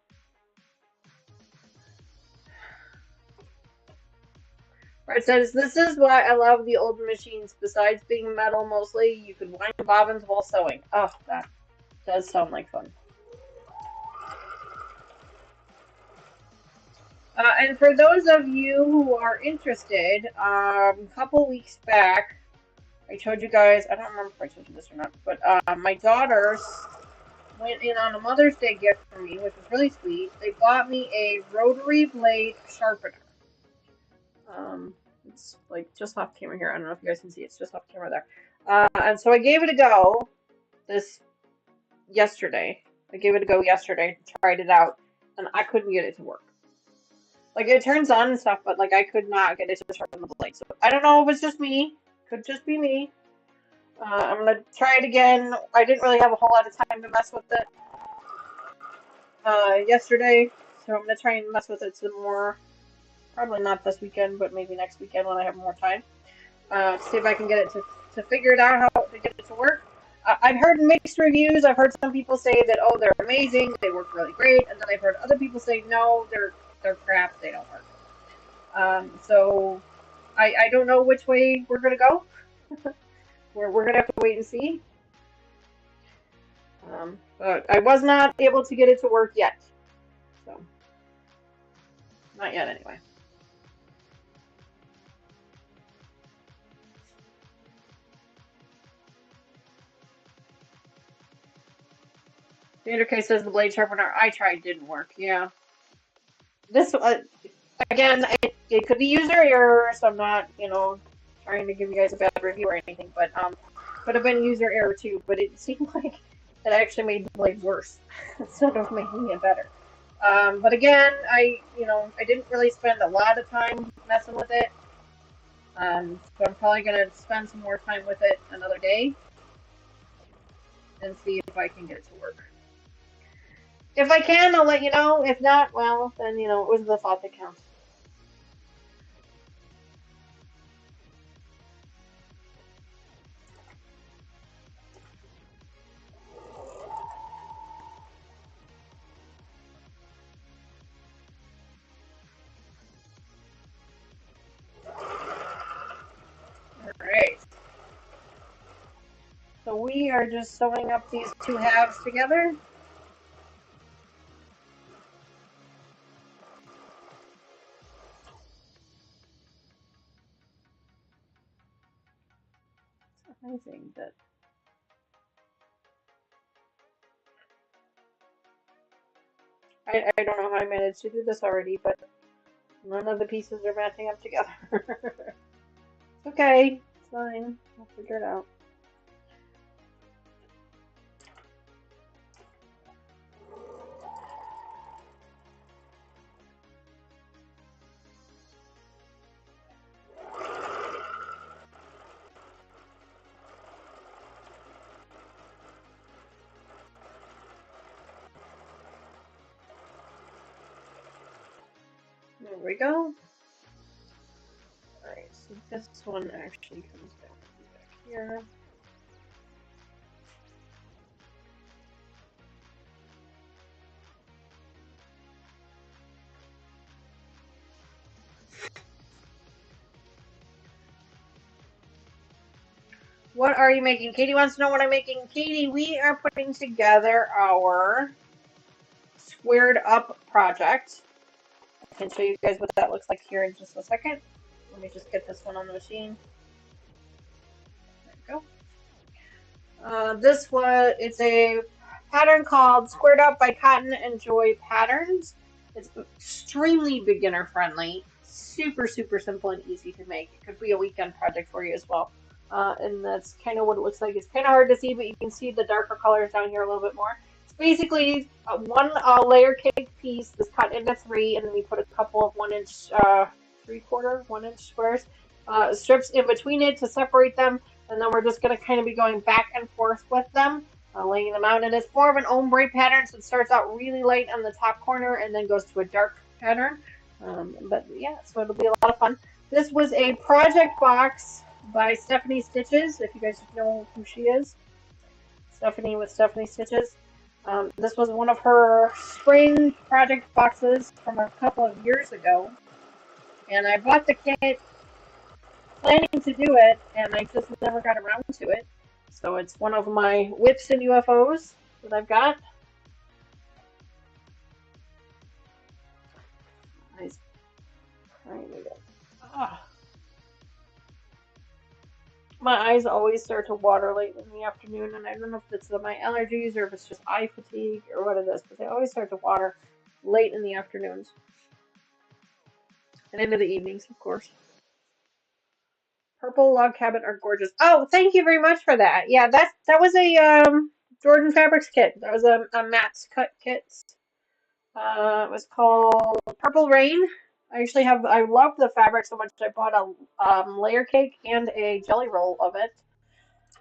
Speaker 1: It says, this is why I love the old machines. Besides being metal mostly, you could wind bobbins while sewing. Oh, that does sound like fun. And for those of you who are interested, a couple weeks back, I told you guys, I don't remember if I told you this or not, but my daughters went in on a Mother's Day gift for me, which was really sweet. They bought me a rotary blade sharpener. It's like just off camera here. I don't know if you guys can see. It's just off camera there. And so I gave it a go this yesterday. I gave it a go yesterday, tried it out, and I couldn't get it to work. Like it turns on and stuff, but like I could not get it to turn on the blade. So I don't know if it's just me. Could just be me. I'm gonna try it again. I didn't really have a whole lot of time to mess with it yesterday, so I'm gonna try and mess with it some more. Probably not this weekend, but maybe next weekend when I have more time. See if I can get it to figure it out how to get it to work. I've heard mixed reviews. I've heard some people say that oh they're amazing, they work really great, and then I've heard other people say no they're crap, they don't work. So I don't know which way we're gonna go. We're gonna have to wait and see. But I was not able to get it to work yet, so not yet anyway. Vander K says the blade sharpener I tried didn't work. Yeah, this again it could be user error, so I'm not trying to give you guys a bad review or anything, but could have been user error too. But it seemed like it actually made the blade worse instead of making it better. But again, I didn't really spend a lot of time messing with it. So I'm probably gonna spend some more time with it another day and see if I can get it to work. If I can, I'll let you know. If not, well, then it was the thought that counts. Alright. So we are just sewing up these two halves together. It's amazing that I don't know how I managed to do this already, but none of the pieces are matching up together. It's okay. It's fine. I'll figure it out. There we go. Alright, so this one actually comes back here. What are you making? Katie wants to know what I'm making. Katie, we are putting together our squared up project. I can show you guys what that looks like here in just a second. Let me just get this one on the machine. There we go. It's a pattern called Squared Up by Cotton and Joy Patterns. It's extremely beginner friendly, super, super simple and easy to make. It could be a weekend project for you as well. And that's kind of what it looks like. It's kind of hard to see, but you can see the darker colors down here a little bit more. It's basically one layer cake piece that's cut into three, and then we put a couple of 1 inch, 3/4, 1 inch squares, strips in between it to separate them, and then we're just going to kind of be going back and forth with them, laying them out. And it's more of an ombre pattern, so it starts out really light on the top corner and then goes to a dark pattern. But yeah, so it'll be a lot of fun. This was a project box by Stephanie Stitches, if you guys know who she is. Stephanie with Stephanie Stitches. This was one of her spring project boxes from a couple of years ago. And I bought the kit planning to do it, and I just never got around to it. So it's one of my whips and UFOs that I've got. Nice. My eyes always start to water late in the afternoon, and I don't know if it's my allergies or if it's just eye fatigue or what it is, but they always start to water late in the afternoons and into the evenings, of course. Purple log cabin are gorgeous. Oh, thank you very much for that. Yeah, that was a Jordan Fabrics kit. That was a Matt's cut kit. It was called Purple Rain. I love the fabric so much I bought a layer cake and a jelly roll of it.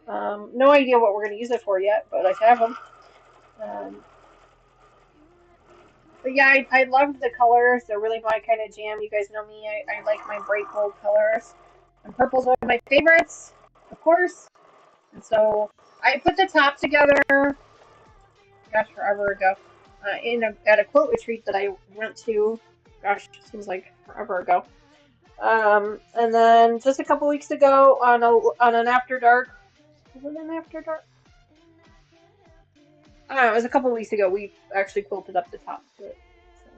Speaker 1: No idea what we're going to use it for yet, but I have them. Um, but yeah, I love the colors. They're really my kind of jam. You guys know me. I like my bright gold colors. And purple's one of my favorites, of course. And so I put the top together, gosh, forever ago, at a quilt retreat that I went to. Gosh, seems like forever ago. And then just a couple weeks ago on an after dark. Was it an after dark? I don't know. It was a couple weeks ago. We actually quilted up the top to it. So.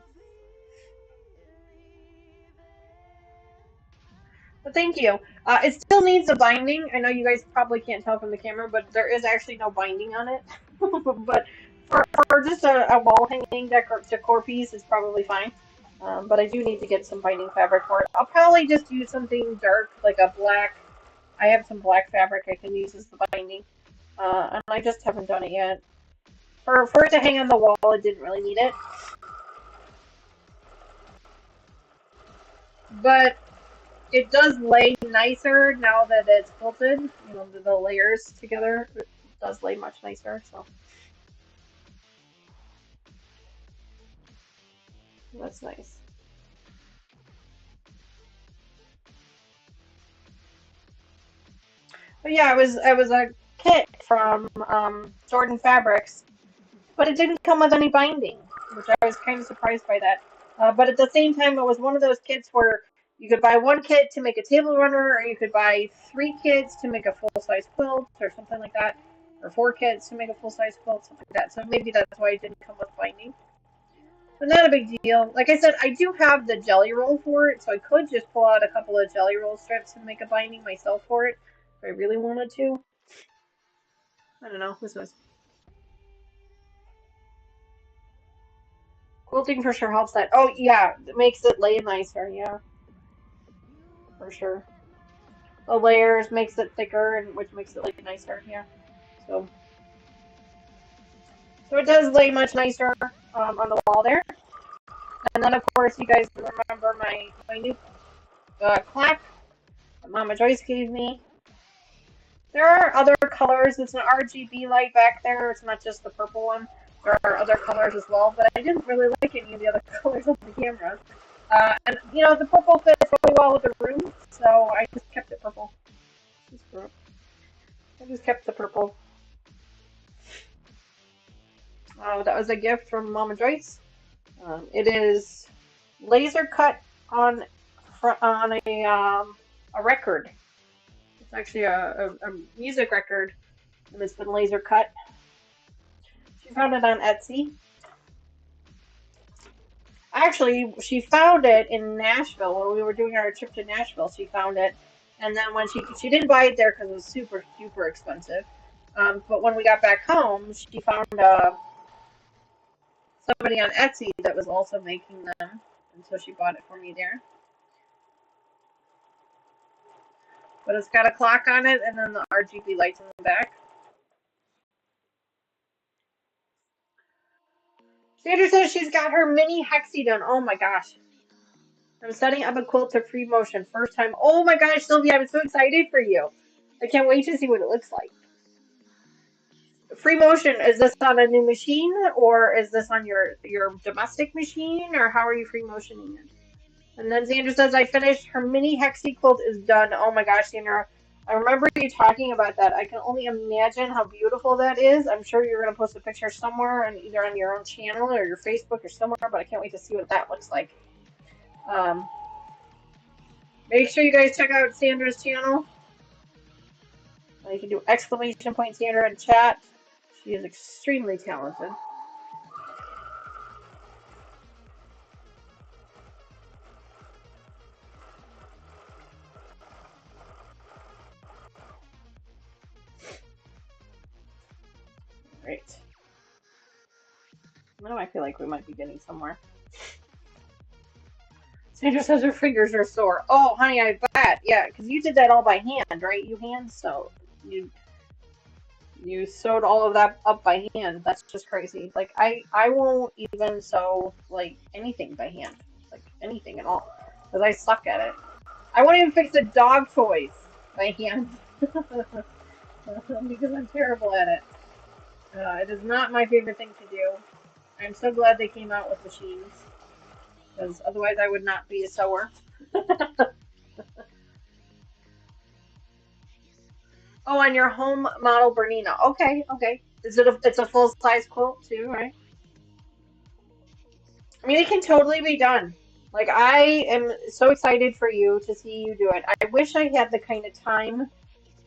Speaker 1: But thank you. It still needs a binding. I know you guys probably can't tell from the camera, but there is actually no binding on it. But for just a wall hanging decor piece, it's probably fine. But I do need to get some binding fabric for it. I'll probably just use something dark, like a black. I have some black fabric I can use as the binding. And I just haven't done it yet. For it to hang on the wall, it didn't really need it. But it does lay nicer now that it's quilted. You know, the layers together, it does lay much nicer. So that's nice. But yeah, it was a kit from Jordan Fabrics, but it didn't come with any binding, which I was kind of surprised by that. But at the same time, it was one of those kits where you could buy one kit to make a table runner, or you could buy 3 kits to make a full-size quilt, or something like that, or 4 kits to make a full-size quilt, something like that. So maybe that's why it didn't come with binding. But not a big deal. Like I said, I do have the jelly roll for it, so I could just pull out a couple of jelly roll strips and make a binding myself for it if I really wanted to. I don't know. Who knows? Quilting for sure helps that. Oh yeah, it makes it lay nicer. Yeah, for sure. The layers makes it thicker, and which makes it lay nicer. Yeah. So it does lay much nicer on the wall there. And then of course you guys remember my new clack that Mama Joyce gave me. There are other colors. It's an RGB light back there. It's not just the purple one. There are other colors as well, but I didn't really like any of the other colors on the camera. And you know, the purple fits really well with the room, so I just kept it purple. I just kept the purple. That was a gift from Mama Joyce. It is laser cut on a record. It's actually a music record, and it's been laser cut. She found it on Etsy. Actually, she found it in Nashville when we were doing our trip to Nashville. She found it, and then when she didn't buy it there because it was super super expensive. But when we got back home, she found somebody on Etsy that was also making them, and so she bought it for me there. But it's got a clock on it, and then the RGB lights in the back. Sandra says she's got her mini hexie done. Oh my gosh. I'm setting up a quilt to free motion. First time. Oh my gosh, Sylvia, I'm so excited for you. I can't wait to see what it looks like. Free motion, is this on a new machine or is this on your domestic machine or how are you free motioning it? And then Sandra says I finished her mini hexie quilt is done. Oh my gosh, Sandra. I remember you talking about that. I can only imagine how beautiful that is. I'm sure you're going to post a picture somewhere, and either on your own channel or your Facebook or somewhere, but I can't wait to see what that looks like. Um, Make sure you guys check out Sandra's channel. You can do exclamation point Sandra in chat. She is extremely talented. Right. Now I feel like we might be getting somewhere. Sandra says her fingers are sore. Oh, honey, I bet. Yeah, because you did that all by hand, right? You hand sewed. You sewed all of that up by hand. That's just crazy. Like I won't even sew like anything by hand, like anything at all, because I suck at it. I won't even fix a dog toys by hand because I'm terrible at it. It is not my favorite thing to do. I'm so glad they came out with machines, because otherwise I would not be a sewer. Oh, on your home model Bernina. Okay, okay. Is it it's a full size quilt too, right? I mean, it can totally be done. Like, I am so excited for you to see you do it. I wish I had the kind of time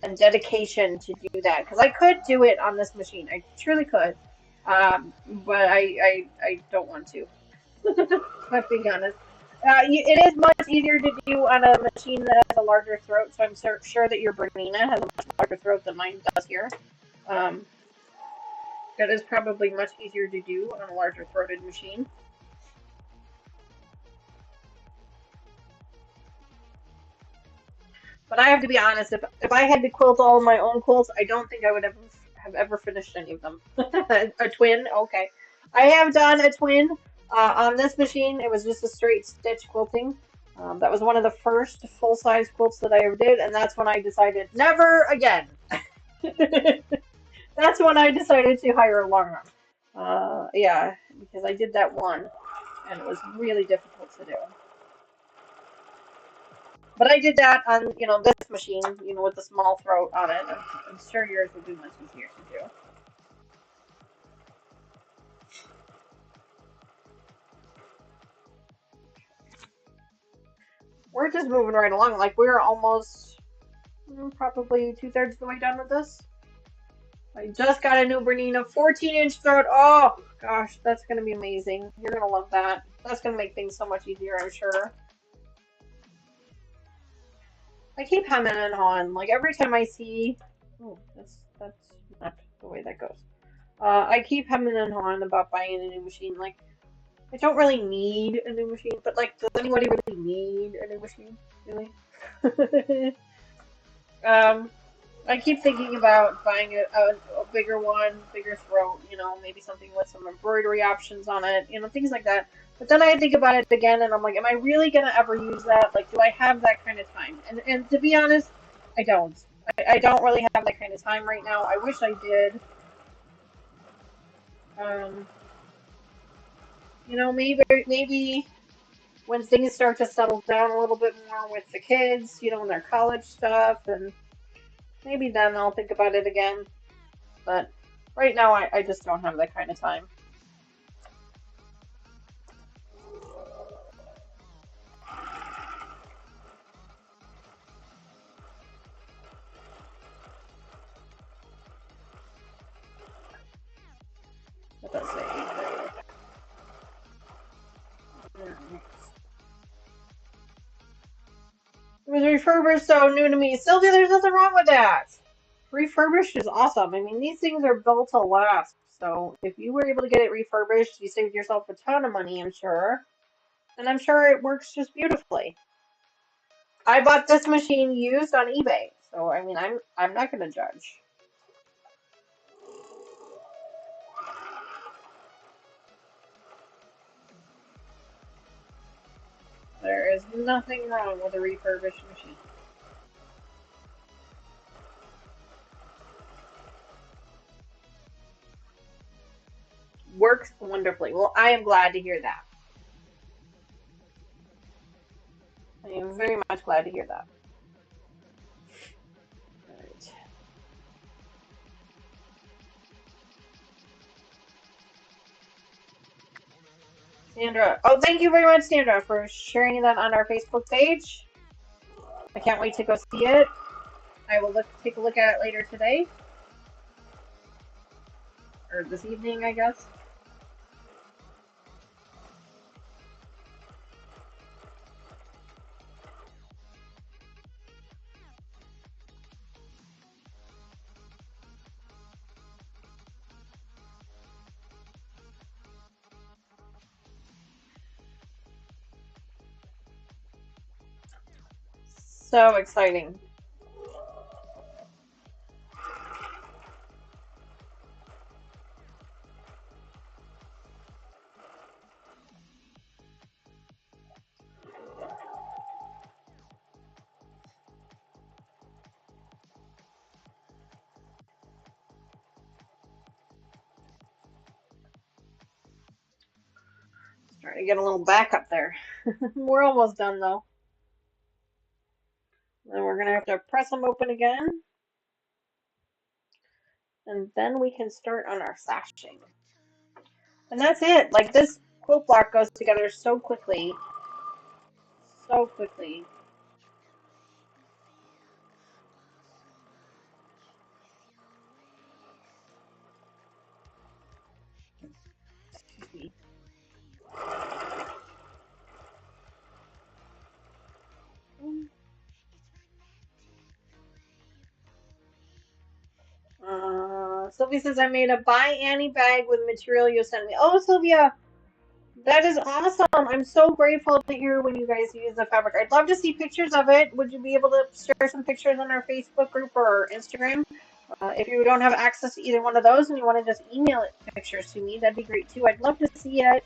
Speaker 1: and dedication to do that because I could do it on this machine. I truly could. But I don't want to. Let's be honest. It is much easier to do on a machine that has a larger throat, so I'm sure that your Bernina has a much larger throat than mine does here. Um, that is probably much easier to do on a larger throated machine. But I have to be honest, if I had to quilt all of my own quilts, I don't think I would have ever finished any of them. A twin, okay. I have done a twin on this machine. It was just a straight stitch quilting. That was one of the first full size quilts that I ever did, and that's when I decided never again. That's when I decided to hire a long arm. Yeah, because I did that one, and it was really difficult to do. But I did that on, this machine, with the small throat on it. I'm sure yours would be much easier to do. We're just moving right along. Like, we're almost probably two-thirds of the way done with this. I just got a new Bernina 14-inch throat. Oh, gosh, that's going to be amazing. You're going to love that. That's going to make things so much easier, I'm sure. I keep hemming and hawing. Like, every time I see... Oh, that's not the way that goes. I keep hemming and hawing about buying a new machine. Like, I don't really need a new machine, but like, does anybody really need a new machine? Really? um, I keep thinking about buying a bigger one, bigger throat, maybe something with some embroidery options on it, things like that. But then I think about it again, and I'm like, am I really gonna ever use that? Like, do I have that kind of time? And to be honest, I don't. I don't really have that kind of time right now. I wish I did. Um, maybe when things start to settle down a little bit more with the kids, and their college stuff, and maybe then I'll think about it again. But right now, I just don't have that kind of time. What does say? It was refurbished, so new to me. Sylvia, there's nothing wrong with that. Refurbished is awesome. I mean, these things are built to last. So if you were able to get it refurbished, you saved yourself a ton of money, I'm sure. And I'm sure it works just beautifully. I bought this machine used on eBay, so I mean, I'm not gonna judge. There is nothing wrong with a refurbished machine. Works wonderfully. Well, I am glad to hear that. I am very much glad to hear that. All right. Sandra. Oh, thank you very much, Sandra, for sharing that on our Facebook page. I can't wait to go see it. I will take a look at it later today. Or this evening, I guess. So exciting. Trying to get a little backup there. We're almost done though. Then we're gonna have to press them open again. And then we can start on our sashing. And that's it. Like this quilt block goes together so quickly. So quickly. Excuse me. Sylvia says I made a buy Annie bag with material you sent me. Oh, Sylvia, that is awesome. I'm so grateful to hear when you guys use the fabric. I'd love to see pictures of it. Would you be able to share some pictures on our Facebook group or Instagram? If you don't have access to either one of those and you want to just email it pictures to me, that'd be great too. I'd love to see it.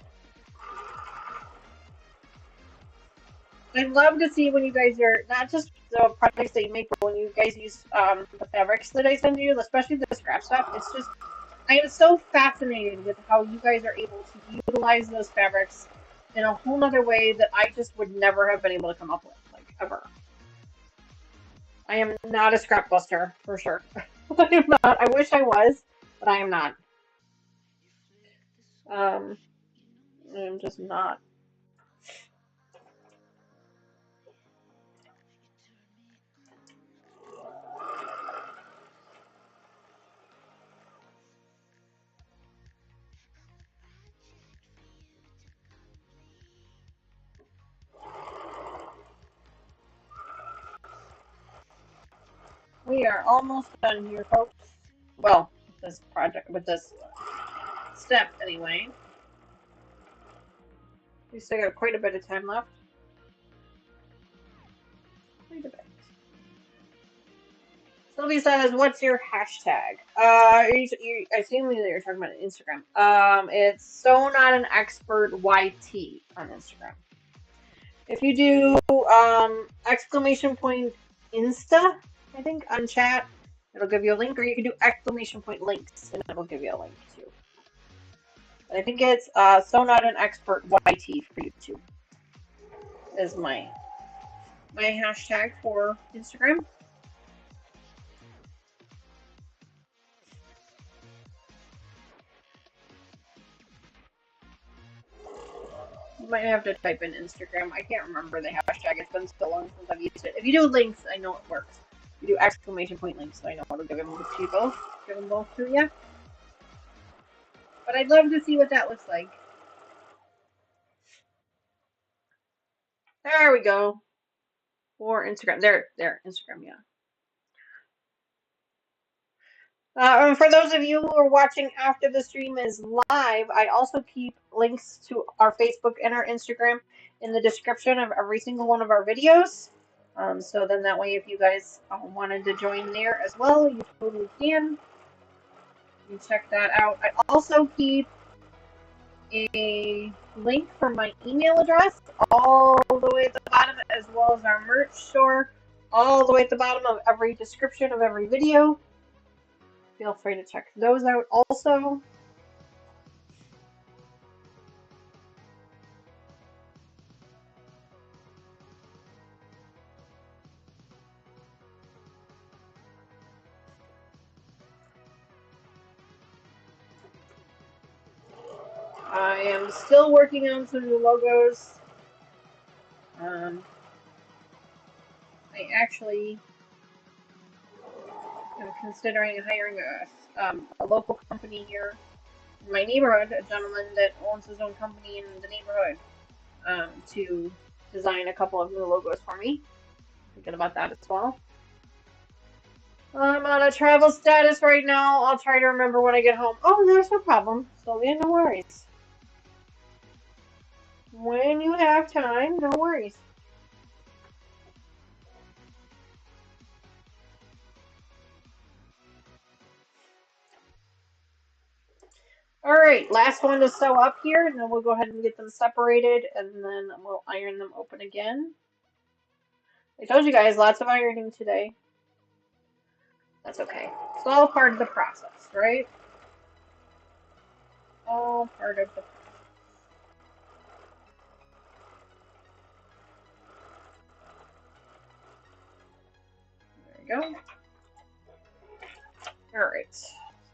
Speaker 1: I'd love to see when you guys are not just the projects that you make, but when you guys use the fabrics that I send you, especially the scrap stuff. It's just I am so fascinated with how you guys are able to utilize those fabrics in a whole nother way that I just would never have been able to come up with, like ever. I am not a scrap buster for sure. I am not. I wish I was, but I am not. Um, I'm just not. We are almost done here, folks. Well, this project with this step anyway. We still got quite a bit of time left. Quite a bit. Sylvie says, "What's your hashtag?" I assume that you're talking about Instagram. It's so not an expert YT on Instagram. If you do exclamation point Insta, I think on chat, it'll give you a link, or you can do exclamation point links, and it'll give you a link too. But I think it's so not an expert YT for YouTube is my hashtag for Instagram. You might have to type in Instagram. I can't remember the hashtag. It's been so long since I've used it. If you do links, I know it works. You do exclamation point links, so I know how to give them to you both. Give them both to you. But I'd love to see what that looks like. There we go. For Instagram. There, Instagram, yeah. And for those of you who are watching after the stream is live, I also keep links to our Facebook and our Instagram in the description of every single one of our videos. So then that way, if you guys wanted to join there as well, you totally can. You check that out. I also keep a link for my email address all the way at the bottom, as well as our merch store, all the way at the bottom of every description of every video. Feel free to check those out also. I am still working on some new logos. I actually am considering hiring a local company here in my neighborhood, a gentleman that owns his own company in the neighborhood, to design a couple of new logos for me. Thinking about that as well. I'm on a travel status right now. I'll try to remember when I get home. Oh, there's no problem. Sylvia, no worries. When you have time, no worries. All right, last one to sew up here, and then we'll go ahead and get them separated, and then we'll iron them open again. I told you guys, lots of ironing today. That's okay. It's all part of the process, right? All part of the process. There you go. All right, so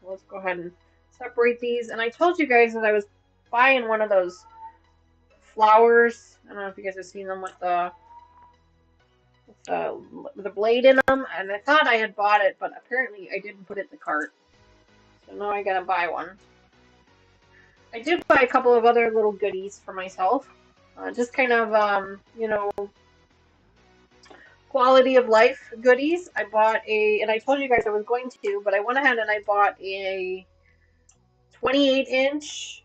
Speaker 1: let's go ahead and separate these. And I told you guys that I was buying one of those flowers. I don't know if you guys have seen them with the blade in them, and I thought I had bought it, but apparently I didn't put it in the cart. So now I gotta buy one. I did buy a couple of other little goodies for myself. Just kind of, quality of life goodies. I bought and I told you guys I was going to, but I went ahead and I bought a 28-inch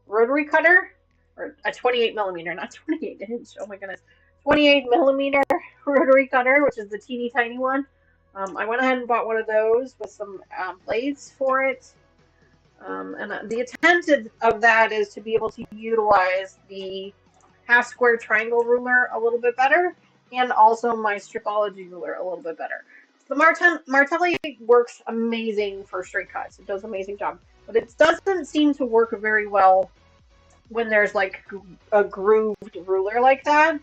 Speaker 1: rotary cutter, or a 28 millimeter, not 28 inch. Oh my goodness, 28 millimeter rotary cutter, which is the teeny tiny one. I went ahead and bought one of those with some blades for it. And the intent of that is to be able to utilize the half square triangle ruler a little bit better, and also my stripology ruler a little bit better. The Martelli works amazing for straight cuts. It does an amazing job, but it doesn't seem to work very well when there's like a grooved ruler like that.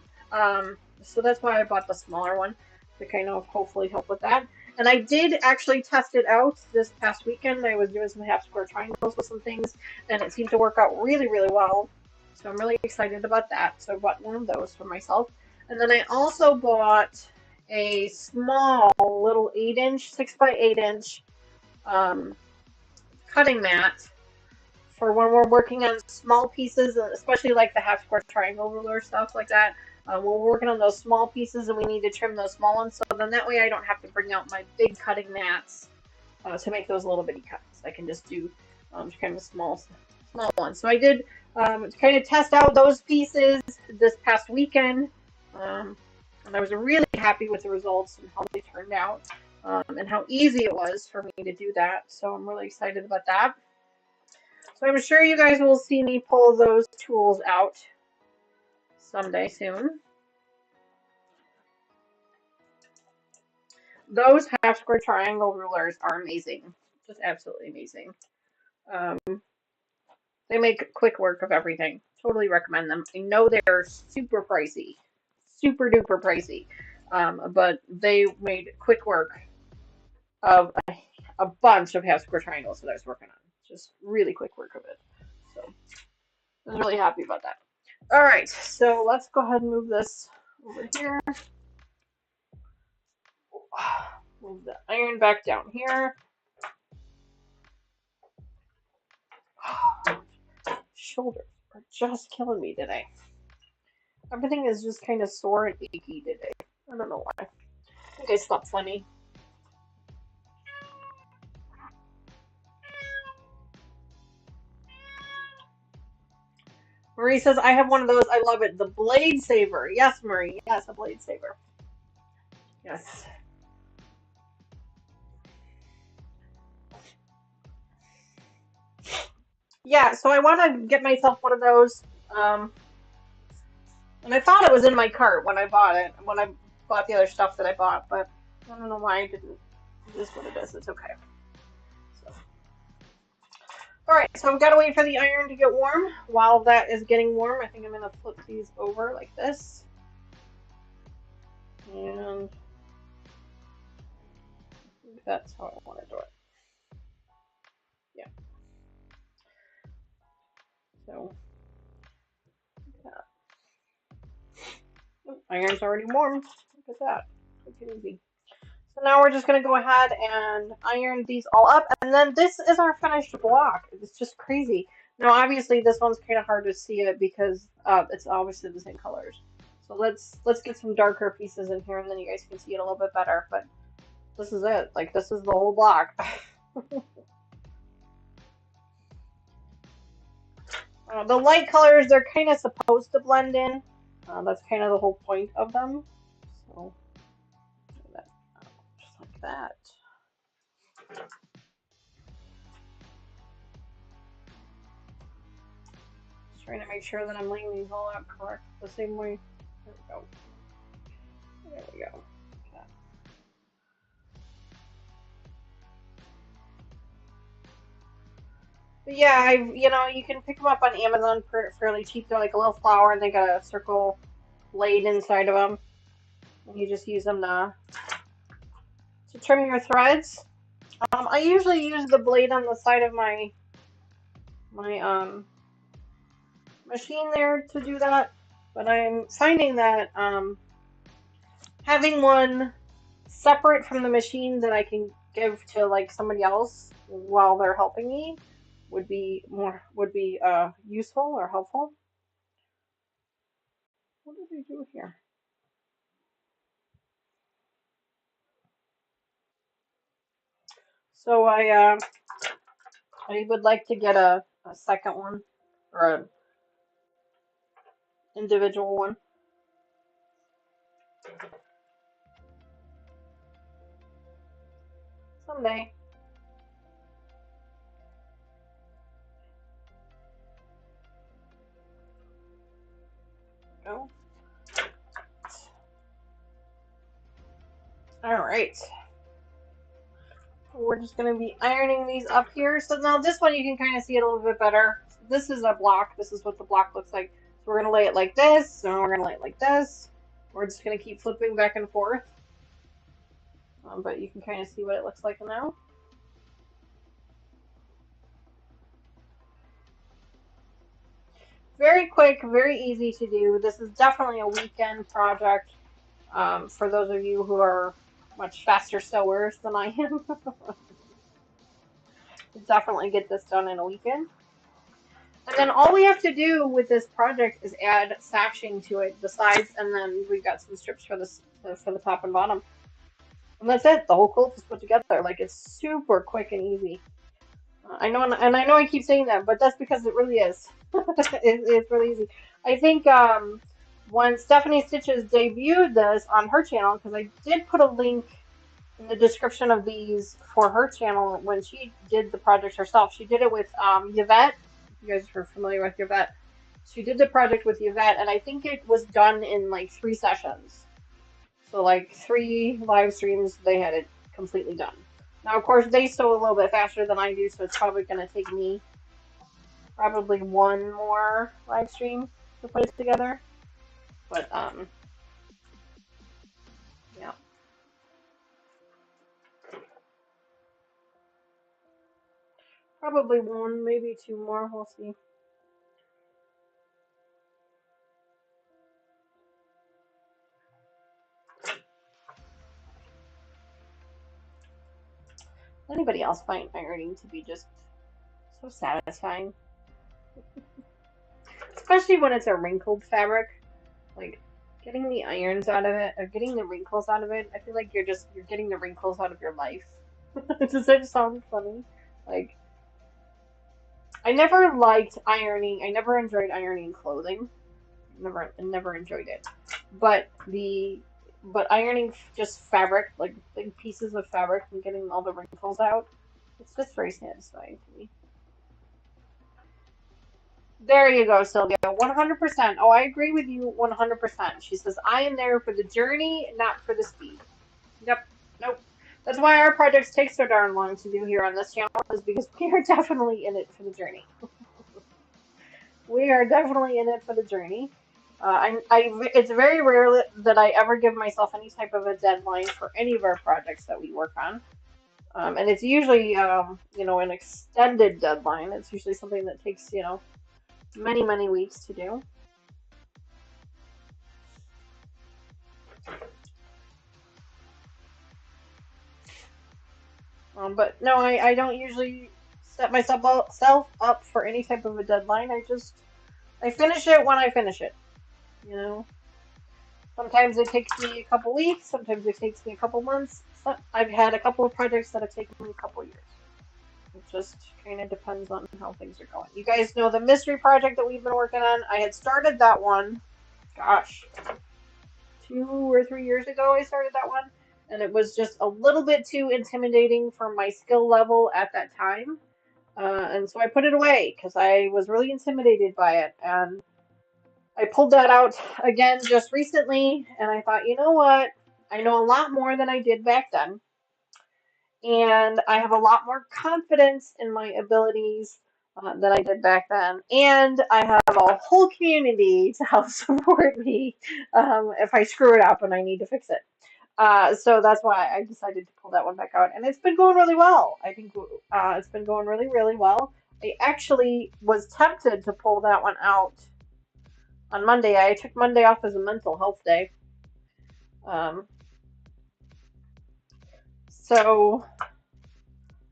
Speaker 1: So that's why I bought the smaller one to kind of hopefully help with that. And I did actually test it out this past weekend. I was doing some half square triangles with some things, and it seemed to work out really, really well. So I'm really excited about that. So I bought one of those for myself. And then I also bought a small little 8-inch, 6 by 8 inch um, cutting mat for when we're working on small pieces, especially like the half square triangle ruler stuff like that. When we're working on those small pieces and we need to trim those small ones, so then that way I don't have to bring out my big cutting mats to make those little bitty cuts. I can just do kind of small ones. So I did kind of test out those pieces this past weekend, and I was really happy with the results and how they turned out, and how easy it was for me to do that. So I'm really excited about that. So I'm sure you guys will see me pull those tools out someday soon. Those half square triangle rulers are amazing. Just absolutely amazing. Um, they make quick work of everything. Totally recommend them. I know they're super pricey, super duper pricey, but they made quick work of a bunch of half square triangles that I was working on. Just really quick work of it. So I was really happy about that. All right, so let's go ahead and move this over here. Move the iron back down here. Shoulders are just killing me today. Everything is just kind of sore and achy today. I don't know why. I think I slept funny. Marie says, I have one of those. I love it. The Blade Saver. Yes, Marie. Yes, a Blade Saver. Yes. Yeah, so I want to get myself one of those. Um, and I thought it was in my cart when I bought it, when I bought the other stuff that I bought, but I don't know why I didn't. It is what it is. It's okay. So. Alright, so I've got to wait for the iron to get warm. While that is getting warm, I think I'm going to flip these over like this. And that's how I want to do it. Yeah. So, iron's already warm. Look at that. Quick and easy. So now we're just going to go ahead and iron these all up. And then this is our finished block. It's just crazy. Now, obviously, this one's kind of hard to see it because it's obviously the same colors. So let's get some darker pieces in here, and then you guys can see it a little bit better. But this is it. Like, this is the whole block. The light colors, they're kind of supposed to blend in. That's kind of the whole point of them. So, just like that. Trying to make sure that I'm laying these all out correct the same way. There we go. There we go. Okay. But yeah, you can pick them up on Amazon for fairly cheap. They're like a little flower, and they got a circle blade inside of them. And you just use them to trim your threads. I usually use the blade on the side of my machine there to do that, but I'm finding that having one separate from the machine that I can give to like somebody else while they're helping me would be useful or helpful. What did I do here? So I would like to get a second one or an individual one someday. Go. All right. We're just going to be ironing these up here. So now this one you can kind of see it a little bit better. This is a block. This is what the block looks like. So we're going to lay it like this, and we're going to lay it like this. We're just going to keep flipping back and forth. But you can kind of see what it looks like now. Very quick, very easy to do. This is definitely a weekend project for those of you who are much faster sewers than I am. Definitely get this done in a weekend. And then all we have to do with this project is add sashing to it, the sides, and then we've got some strips for the top and bottom. And that's it. The whole quilt is put together. Like, it's super quick and easy. I know, and I know I keep saying that, but that's because it really is. It's really easy. I think when Stephanie Stitches debuted this on her channel, because I did put a link in the description of these for her channel when she did the project herself. She did it with Yvette. You guys are familiar with Yvette. She did the project with Yvette, and I think it was done in like 3 sessions. So like 3 live streams, they had it completely done. Now, of course, they sew a little bit faster than I do, so it's probably going to take me probably 1 more live stream to put it together. But yeah. Probably 1, maybe 2 more. We'll see. Anybody else find ironing to be just so satisfying? Especially when it's a wrinkled fabric. Like, getting the irons out of it, or getting the wrinkles out of it, I feel like you're getting the wrinkles out of your life. Does that sound funny? Like, I never liked ironing. I never enjoyed ironing clothing. Never enjoyed it. But ironing just fabric, like big pieces of fabric and getting all the wrinkles out, it's just very satisfying to me. There you go, Sylvia. 100%. Oh, I agree with you 100%. She says, I am there for the journey, not for the speed. Yep. Nope. That's why our projects take so darn long to do here on this channel, is because we are definitely in it for the journey. We are definitely in it for the journey. It's very rare that I ever give myself any type of a deadline for any of our projects that we work on. And it's usually, an extended deadline. It's usually something that takes, many, many weeks to do. But no, I don't usually set myself up for any type of a deadline. I finish it when I finish it. You know, sometimes it takes me a couple weeks, sometimes it takes me a couple months. I've had a couple of projects that have taken me a couple years. It just kind of depends on how things are going. You guys know the mystery project that we've been working on. I had started that one, gosh, 2 or 3 years ago. I started that one, and it was just a little bit too intimidating for my skill level at that time. And so I put it away because I was really intimidated by it. And I pulled that out again just recently, and I thought, you know what? I know a lot more than I did back then, and I have a lot more confidence in my abilities than I did back then. And I have a whole community to help support me if I screw it up and I need to fix it. So that's why I decided to pull that one back out, and it's been going really well. I think it's been going really, really well. I actually was tempted to pull that one out on Monday. I took Monday off as a mental health day. Um, so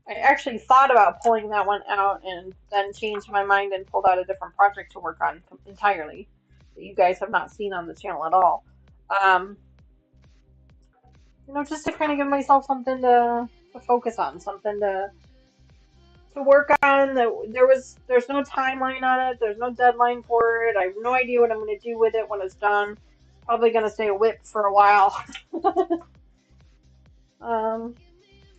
Speaker 1: I actually thought about pulling that one out and then changed my mind and pulled out a different project to work on entirely that you guys have not seen on the channel at all. Um, just to kind of give myself something to focus on, something to work on. There's no timeline on it. There's no deadline for it. I have no idea what I'm going to do with it when it's done. Probably going to stay a whip for a while. um,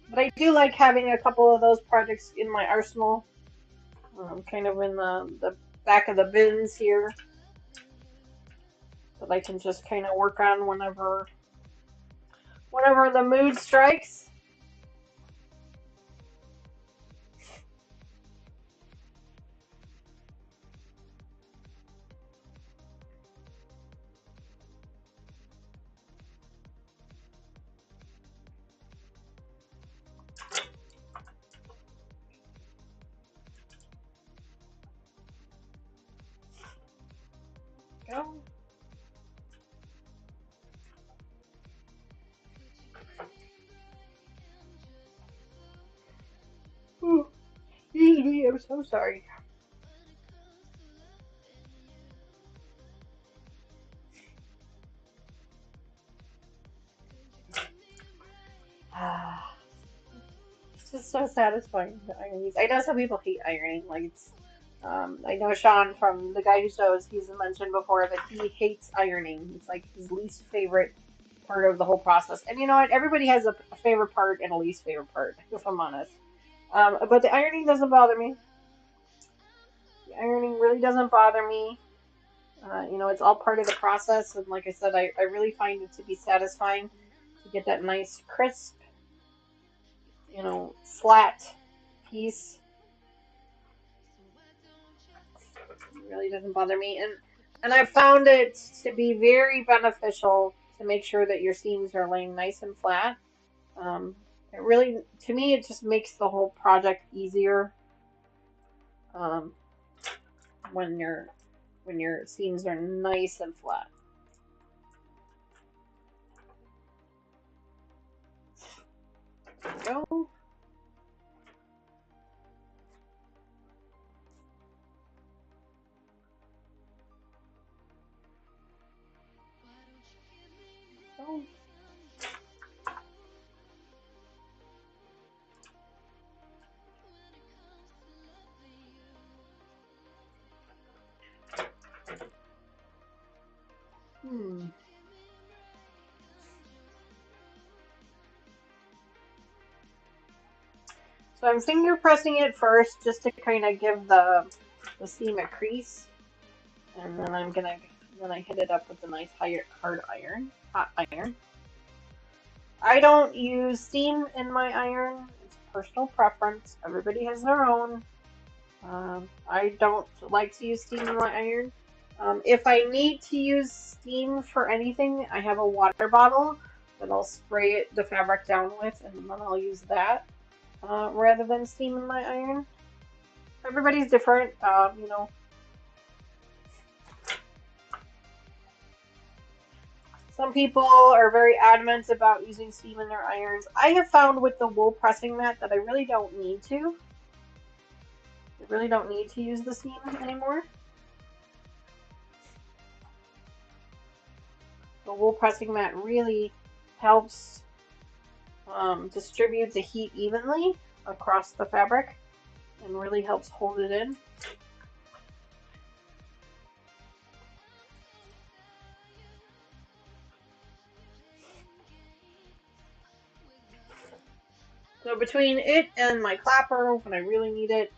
Speaker 1: but I do like having a couple of those projects in my arsenal, kind of in the back of the bins here that I can just kind of work on whenever the mood strikes. Go. Ooh, excuse me, I'm so sorry. It's just so satisfying to iron these. I know some people hate ironing. I know Sean from the guy who sews. He's mentioned before that he hates ironing. It's like his least favorite part of the whole process. And you know what? Everybody has a favorite part and a least favorite part, if I'm honest. But the ironing doesn't bother me. The ironing really doesn't bother me. It's all part of the process. And like I said, I really find it to be satisfying to get that nice, crisp, flat piece. It really doesn't bother me. And I've found it to be very beneficial to make sure that your seams are laying nice and flat. Um, it really, to me, it just makes the whole project easier um, when your seams are nice and flat. There we go. Oh. Hmm. So I'm finger pressing it first just to kind of give the seam a crease, and then I hit it up with a nice hot iron. I don't use steam in my iron. It's personal preference. Everybody has their own. I don't like to use steam in my iron. If I need to use steam for anything, I have a water bottle that I'll spray the fabric down with, and then I'll use that rather than steam in my iron. Everybody's different, Some people are very adamant about using steam in their irons. I have found with the wool pressing mat that I really don't need to. I really don't need to use the steam anymore. The wool pressing mat really helps distribute the heat evenly across the fabric and really helps hold it in. So between it and my clapper, when I really need it,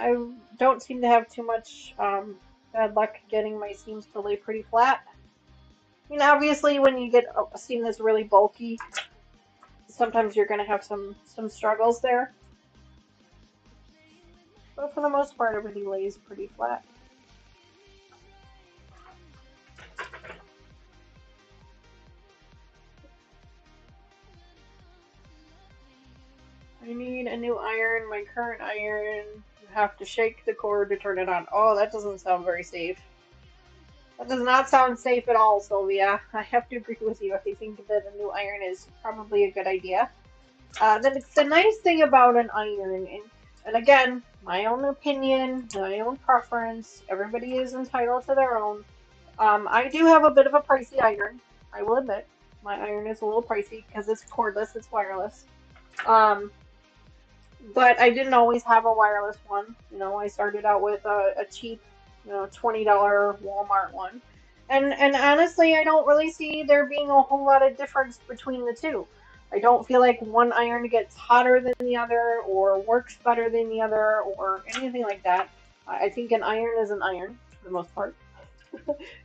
Speaker 1: I don't seem to have too much bad luck getting my seams to lay pretty flat. I mean, obviously, when you get a seam that's really bulky, sometimes you're going to have some struggles there. But for the most part, everything lays pretty flat. I need a new iron. My current iron, you have to shake the cord to turn it on. Oh, that doesn't sound very safe. That does not sound safe at all, Sylvia. I have to agree with you. I think that a new iron is probably a good idea. Then it's the nice thing about an iron, and again, my own opinion, my own preference. Everybody is entitled to their own. I do have a bit of a pricey iron. I will admit, my iron is a little pricey because it's cordless, it's wireless. Um, but I didn't always have a wireless one. You know, I started out with a cheap, $20 Walmart one. And honestly, I don't really see there being a whole lot of difference between the two. I don't feel like one iron gets hotter than the other or works better than the other or anything like that. I think an iron is an iron for the most part.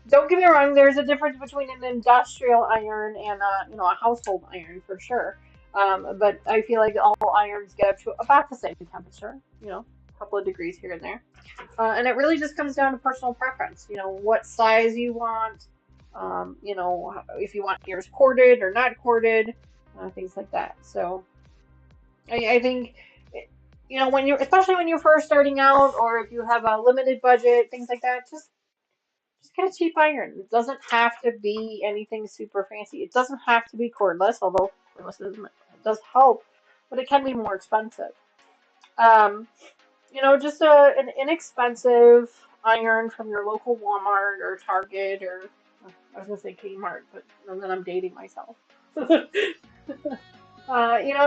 Speaker 1: Don't get me wrong, there's a difference between an industrial iron and a household iron for sure. But I feel like all irons get up to about the same temperature, a couple of degrees here and there. And it really just comes down to personal preference, what size you want, if you want yours corded or not corded, things like that. So I think, when especially when you're first starting out or if you have a limited budget, things like that, just get a cheap iron. It doesn't have to be anything super fancy. It doesn't have to be cordless, although cordless does help, but it can be more expensive. Um, just an inexpensive iron from your local Walmart or Target or I was gonna say Kmart, but then I'm dating myself. And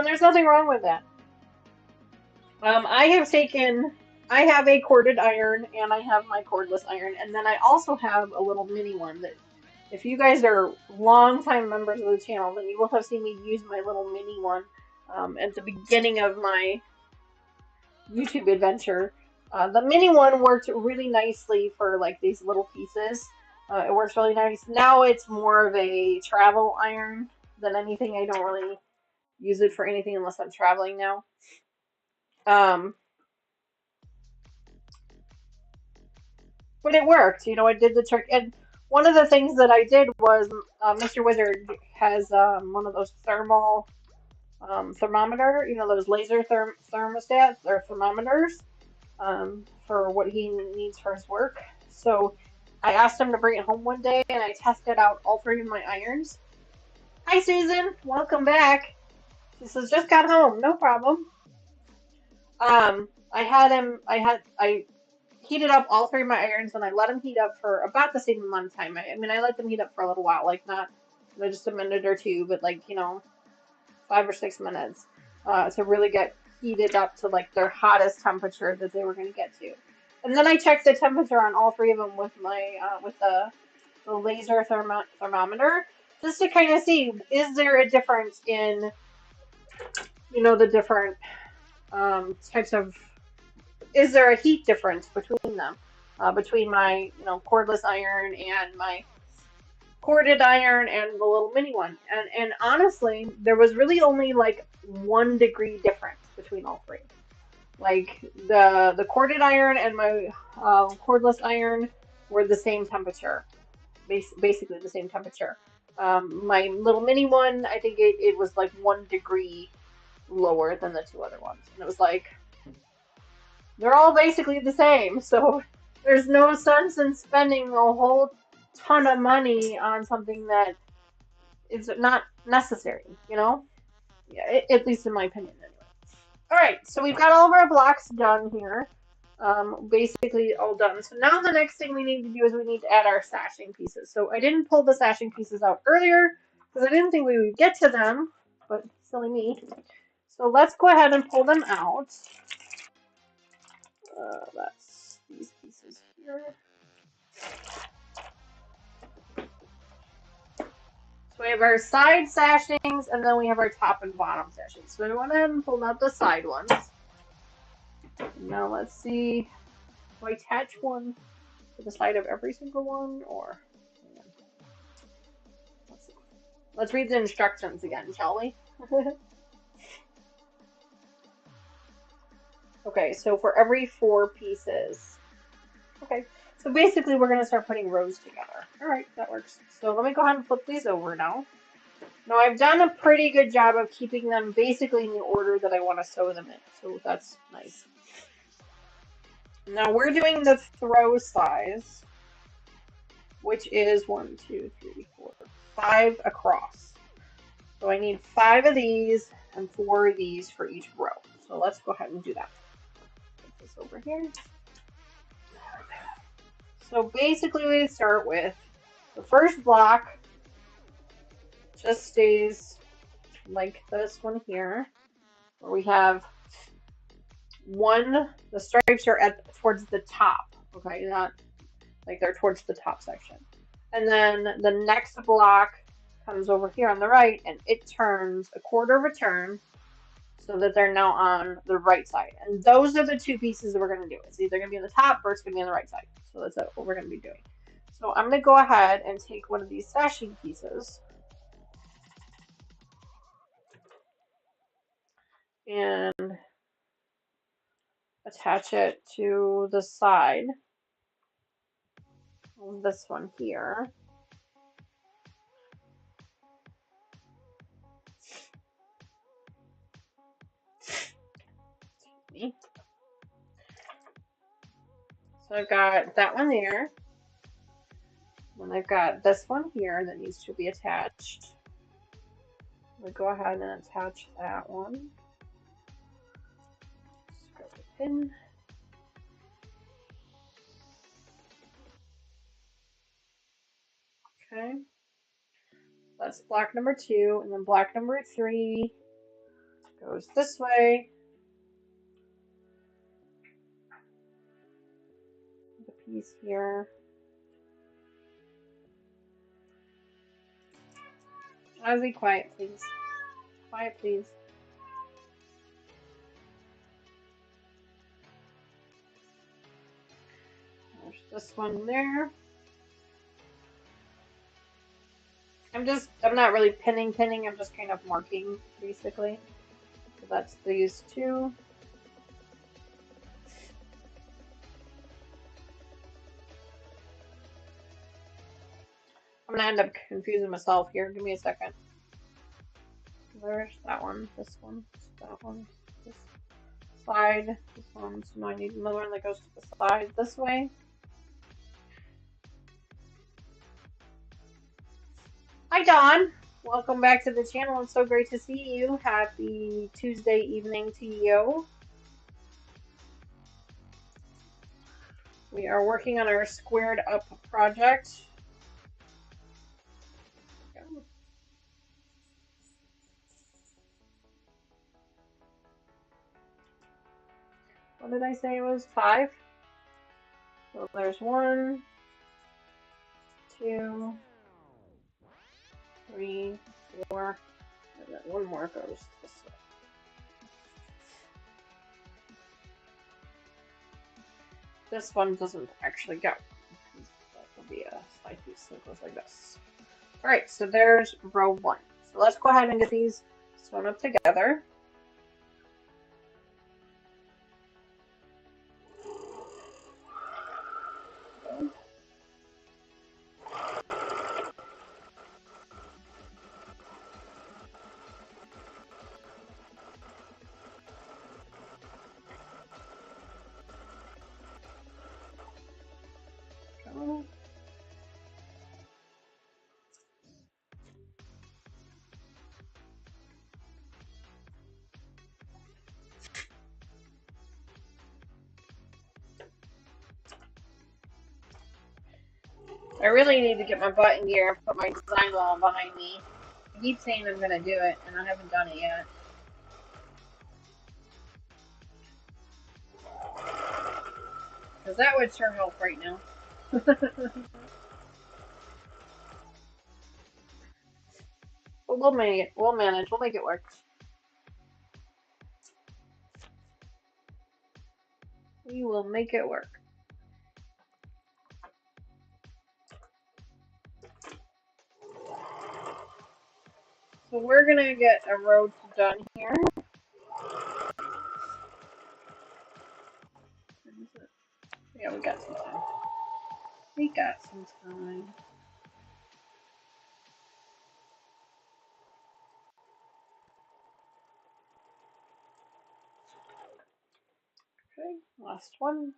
Speaker 1: there's nothing wrong with that. I have taken, I have a corded iron and I have my cordless iron, and then I also have a little mini one that, if you guys are longtime members of the channel, then you will have seen me use my little mini one at the beginning of my YouTube adventure. The mini one worked really nicely for like these little pieces. It works really nice. Now it's more of a travel iron than anything. I don't really use it for anything unless I'm traveling now. Um, but it worked. It did the trick. And one of the things that I did was Mr. Wizard has one of those thermal thermometer, those laser thermostats or thermometers for what he needs for his work. So I asked him to bring it home one day and I tested out all three of my irons. Hi, Susan. Welcome back. She says, just got home. No problem. I heated up all three of my irons and I let them heat up for about the same amount of time. I mean, I let them heat up for a little while, like not just a minute or two, but like, 5 or 6 minutes to really get heated up to like their hottest temperature that they were going to get to. And then I checked the temperature on all three of them with my with the laser thermometer just to kind of see, is there a difference in the different types of, is there a heat difference between them, between my cordless iron and my corded iron and the little mini one. And honestly, there was really only like 1 degree difference between all three. Like the corded iron and my cordless iron were the same temperature, basically the same temperature. My little mini one, I think it was like 1 degree lower than the two other ones, and it was like they're all basically the same. So there's no sense in spending a whole ton of money on something that is not necessary, Yeah, at least in my opinion, anyway. All right, so we've got all of our blocks done here, basically all done. So now the next thing we need to do is we need to add our sashing pieces. So I didn't pull the sashing pieces out earlier because I didn't think we would get to them, but silly me. So let's go ahead and pull them out. That's these pieces here. So we have our side sashings, and then we have our top and bottom sashings. So we went ahead and pulled out the side ones. Now let's see. Do I attach one to the side of every single one, or let's see. Let's read the instructions again, shall we? Okay, so for every 4 pieces. Okay, so basically we're gonna start putting rows together. All right, that works. So let me go ahead and flip these over now. Now I've done a pretty good job of keeping them basically in the order that I want to sew them in, so that's nice. Now we're doing the throw size, which is 1, 2, 3, 4, 5 across. So I need 5 of these and 4 of these for each row. So let's go ahead and do that. Put this over here. So basically we start with the first block just stays like this one here, where we have the stripes are towards the top, okay, not like they're towards the top section. And then the next block comes over here on the right and it turns a quarter of a turn so that they're now on the right side. And those are the 2 pieces that we're going to do. It's either going to be on the top or it's going to be on the right side. So that's what we're going to be doing. So I'm going to go ahead and take one of these sashing pieces and attach it to the side of this one here. So I've got that one there. And I've got this one here that needs to be attached. I'm going to go ahead and attach that one. Just grab the pin. Okay. That's block number 2. And then block number 3 goes this way. The piece here. I'll be quiet, please. Quiet, please. There's this one there. I'm not really pinning, I'm just kind of marking, basically. So that's these 2. I'm gonna end up confusing myself here. Give me a second. There's that one, this one, that one, this side, this one. So now I need another one that goes to the side this way. Hi, Dawn. Welcome back to the channel. It's so great to see you. Happy Tuesday evening to you. We are working on our squared up project. What did I say it was? 5? So there's 1, 2, 3, 4, and then one more goes this way. This one doesn't actually go. That will be a side piece that goes like this. Alright, so there's row 1. So let's go ahead and get these sewn up together. I really need to get my butt in gear and put my design wall behind me. I keep saying I'm going to do it, and I haven't done it yet. Because that would sure help right now. But we'll make it. We'll manage. We'll make it work. We will make it work. So we're gonna get a row done here. Yeah, we got some time. We got some time. Okay, last one.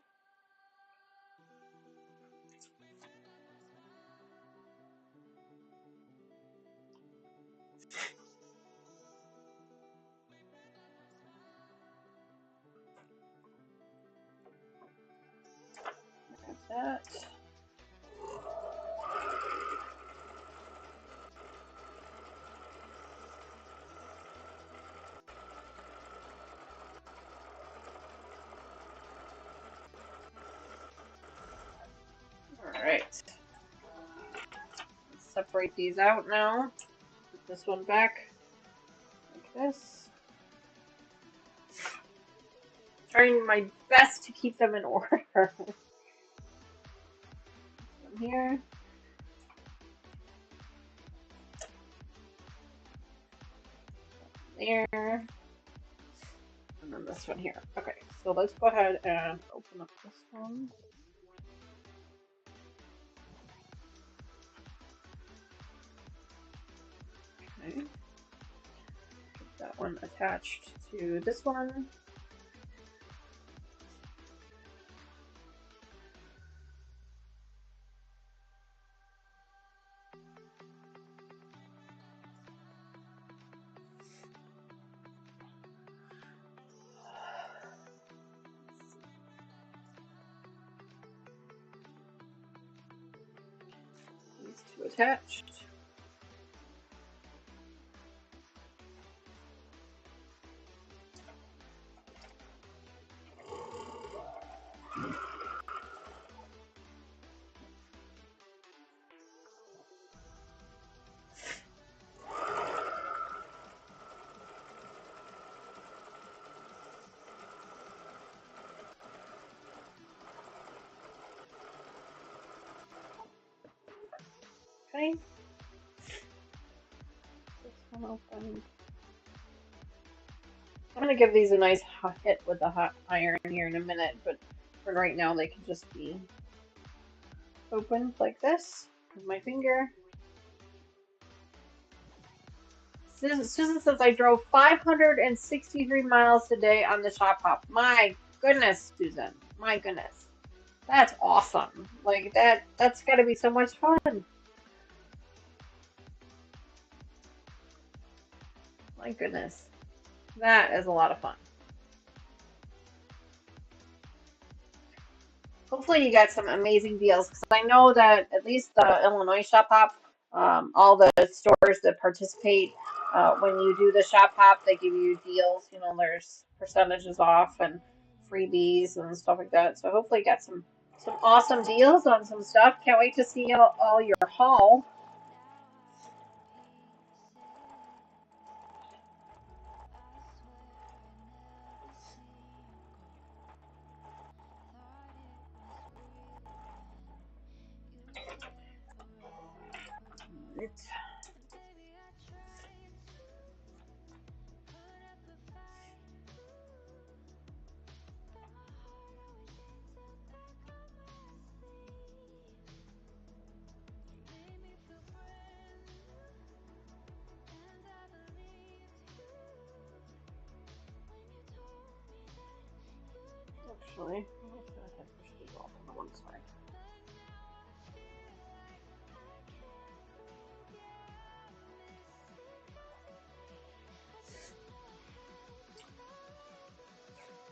Speaker 1: There's that. Alright. Let's separate these out now. Put this one back like this. Trying my best to keep them in order. One here. There. And then this one here. Okay, so let's go ahead and open up this one. Okay. Get that one attached to this one. These two attached. Okay. This one open. I'm gonna give these a nice hot hit with the hot iron here in a minute, but for right now they can just be opened like this with my finger. Susan says I drove 563 miles today on the shop hop. My goodness, Susan. My goodness. That's awesome. Like that's gotta be so much fun. My goodness. That is a lot of fun. Hopefully you got some amazing deals because I know that at least the Illinois Shop Hop, all the stores that participate when you do the Shop Hop, they give you deals. You know, there's percentages off and freebies and stuff like that. So hopefully you got some awesome deals on some stuff. Can't wait to see all your haul. Right. Actually, I'm just gonna have to push these off on the one side.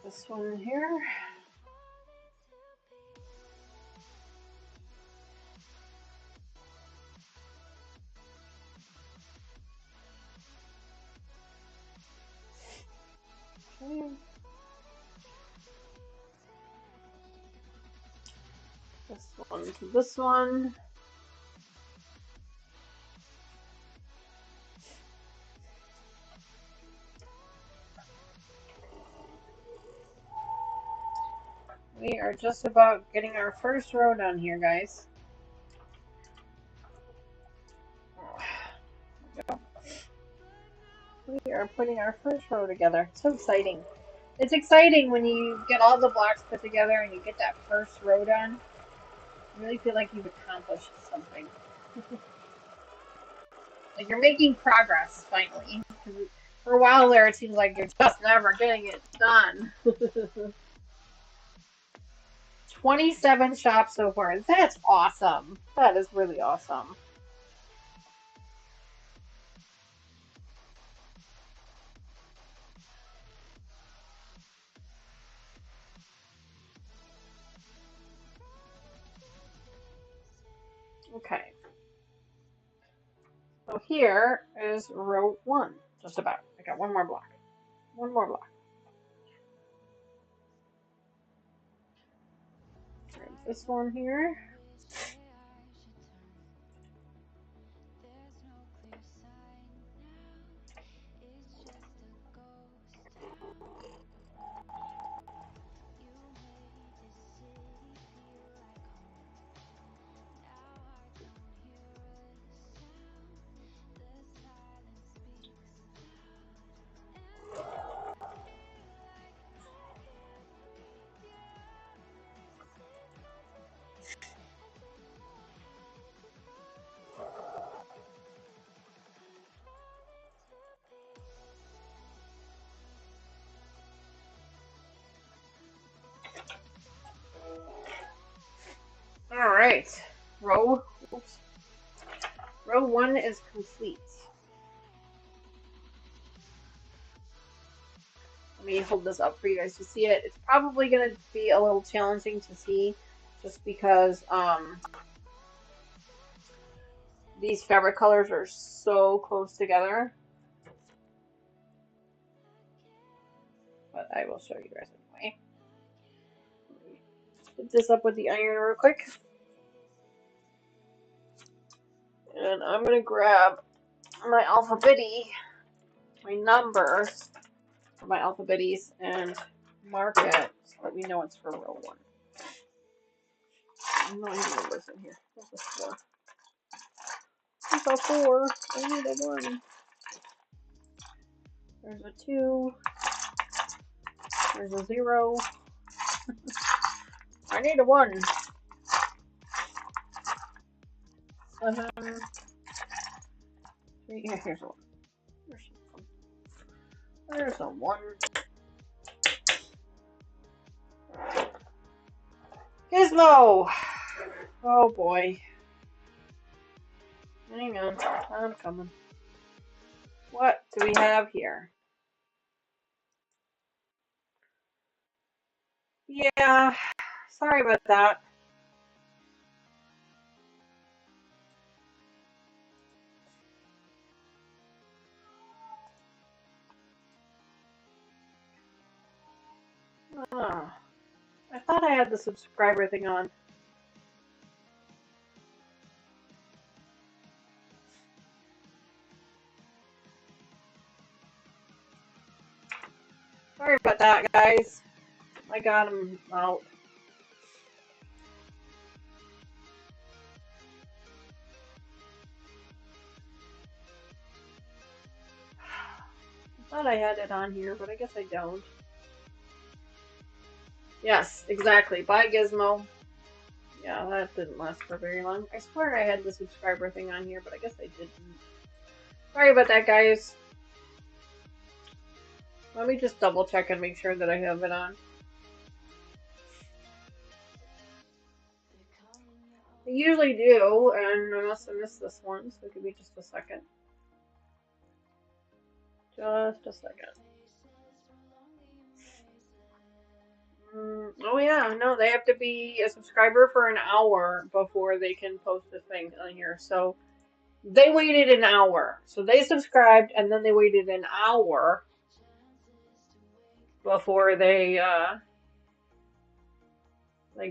Speaker 1: This one here. Okay. This one to this one. We are just about getting our first row done here, guys. We are putting our first row together. So exciting. It's exciting when you get all the blocks put together and you get that first row done. You really feel like you've accomplished something. Like you're making progress, finally. For a while there, it seems like you're just never getting it done. 27 shops so far. That's awesome. That is really awesome. Okay. So here is row 1. Just about. I got one more block. One more block. There's this one here. Alright. Row 1 is complete. Let me hold this up for you guys to see it. It's probably going to be a little challenging to see just because these fabric colors are so close together. But I will show you guys anyway. Put this up with the iron real quick. And I'm going to grab my alphabetty, my numbers for my alphabetties, and mark it so that we know it's for row 1. I don't have numbers in here. There's a 4. There's a 4. I need a 1. There's a 2. There's a 0. I need a 1. 7. 3. Yeah, here's a 1. There's a 1. Gizmo! Oh boy. Hang on. I'm coming. What do we have here? Yeah. Sorry about that. Oh, I thought I had the subscriber thing on. Sorry about that, guys. I got him out. I thought I had it on here, but I guess I don't. Yes, exactly. Bye, Gizmo. Yeah, that didn't last for very long. I swear I had the subscriber thing on here, but I guess I didn't. Sorry about that, guys. Let me just double check and make sure that I have it on. I usually do, and I must have missed this one, so give me just a second. Just a second. Oh yeah, no, they have to be a subscriber for an hour before they can post a thing on here. So they waited an hour. So they subscribed and then they waited an hour before they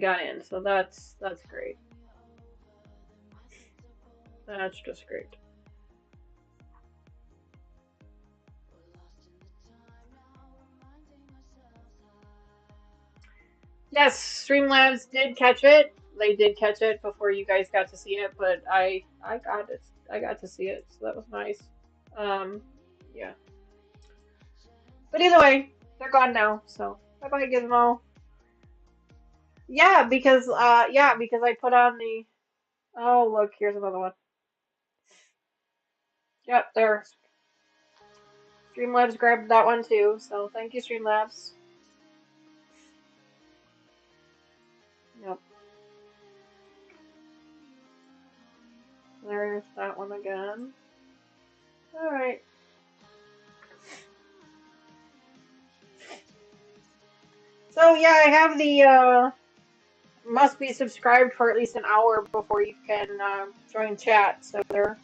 Speaker 1: got in. So that's great. That's just great. Yes, Streamlabs did catch it. They did catch it before you guys got to see it, but I got it. I got to see it, so that was nice. Um, yeah. But either way, they're gone now. So bye bye Gizmo. Yeah, because I put on the. Oh look, here's another one. Yep, there. Streamlabs grabbed that one too. So thank you, Streamlabs. Yep, there's that one again. All right. So yeah, I have the must be subscribed for at least an hour before you can join chat. So they're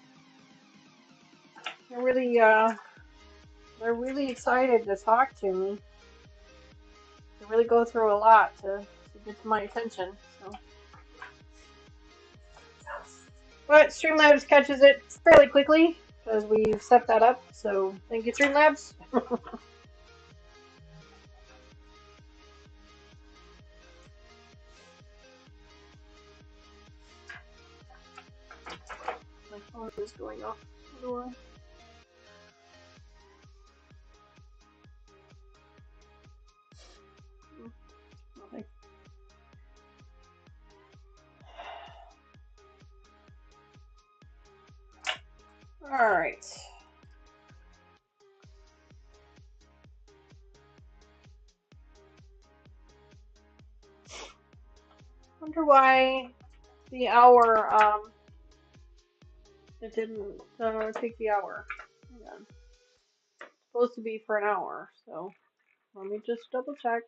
Speaker 1: really they're really excited to talk to me. They really go through a lot to get to my attention. So, but Streamlabs catches it fairly quickly because we've set that up. So thank you, Streamlabs. My phone is going off. Okay. All right. Wonder why the hour it didn't take the hour. Hang on. It's supposed to be for an hour, so let me just double check.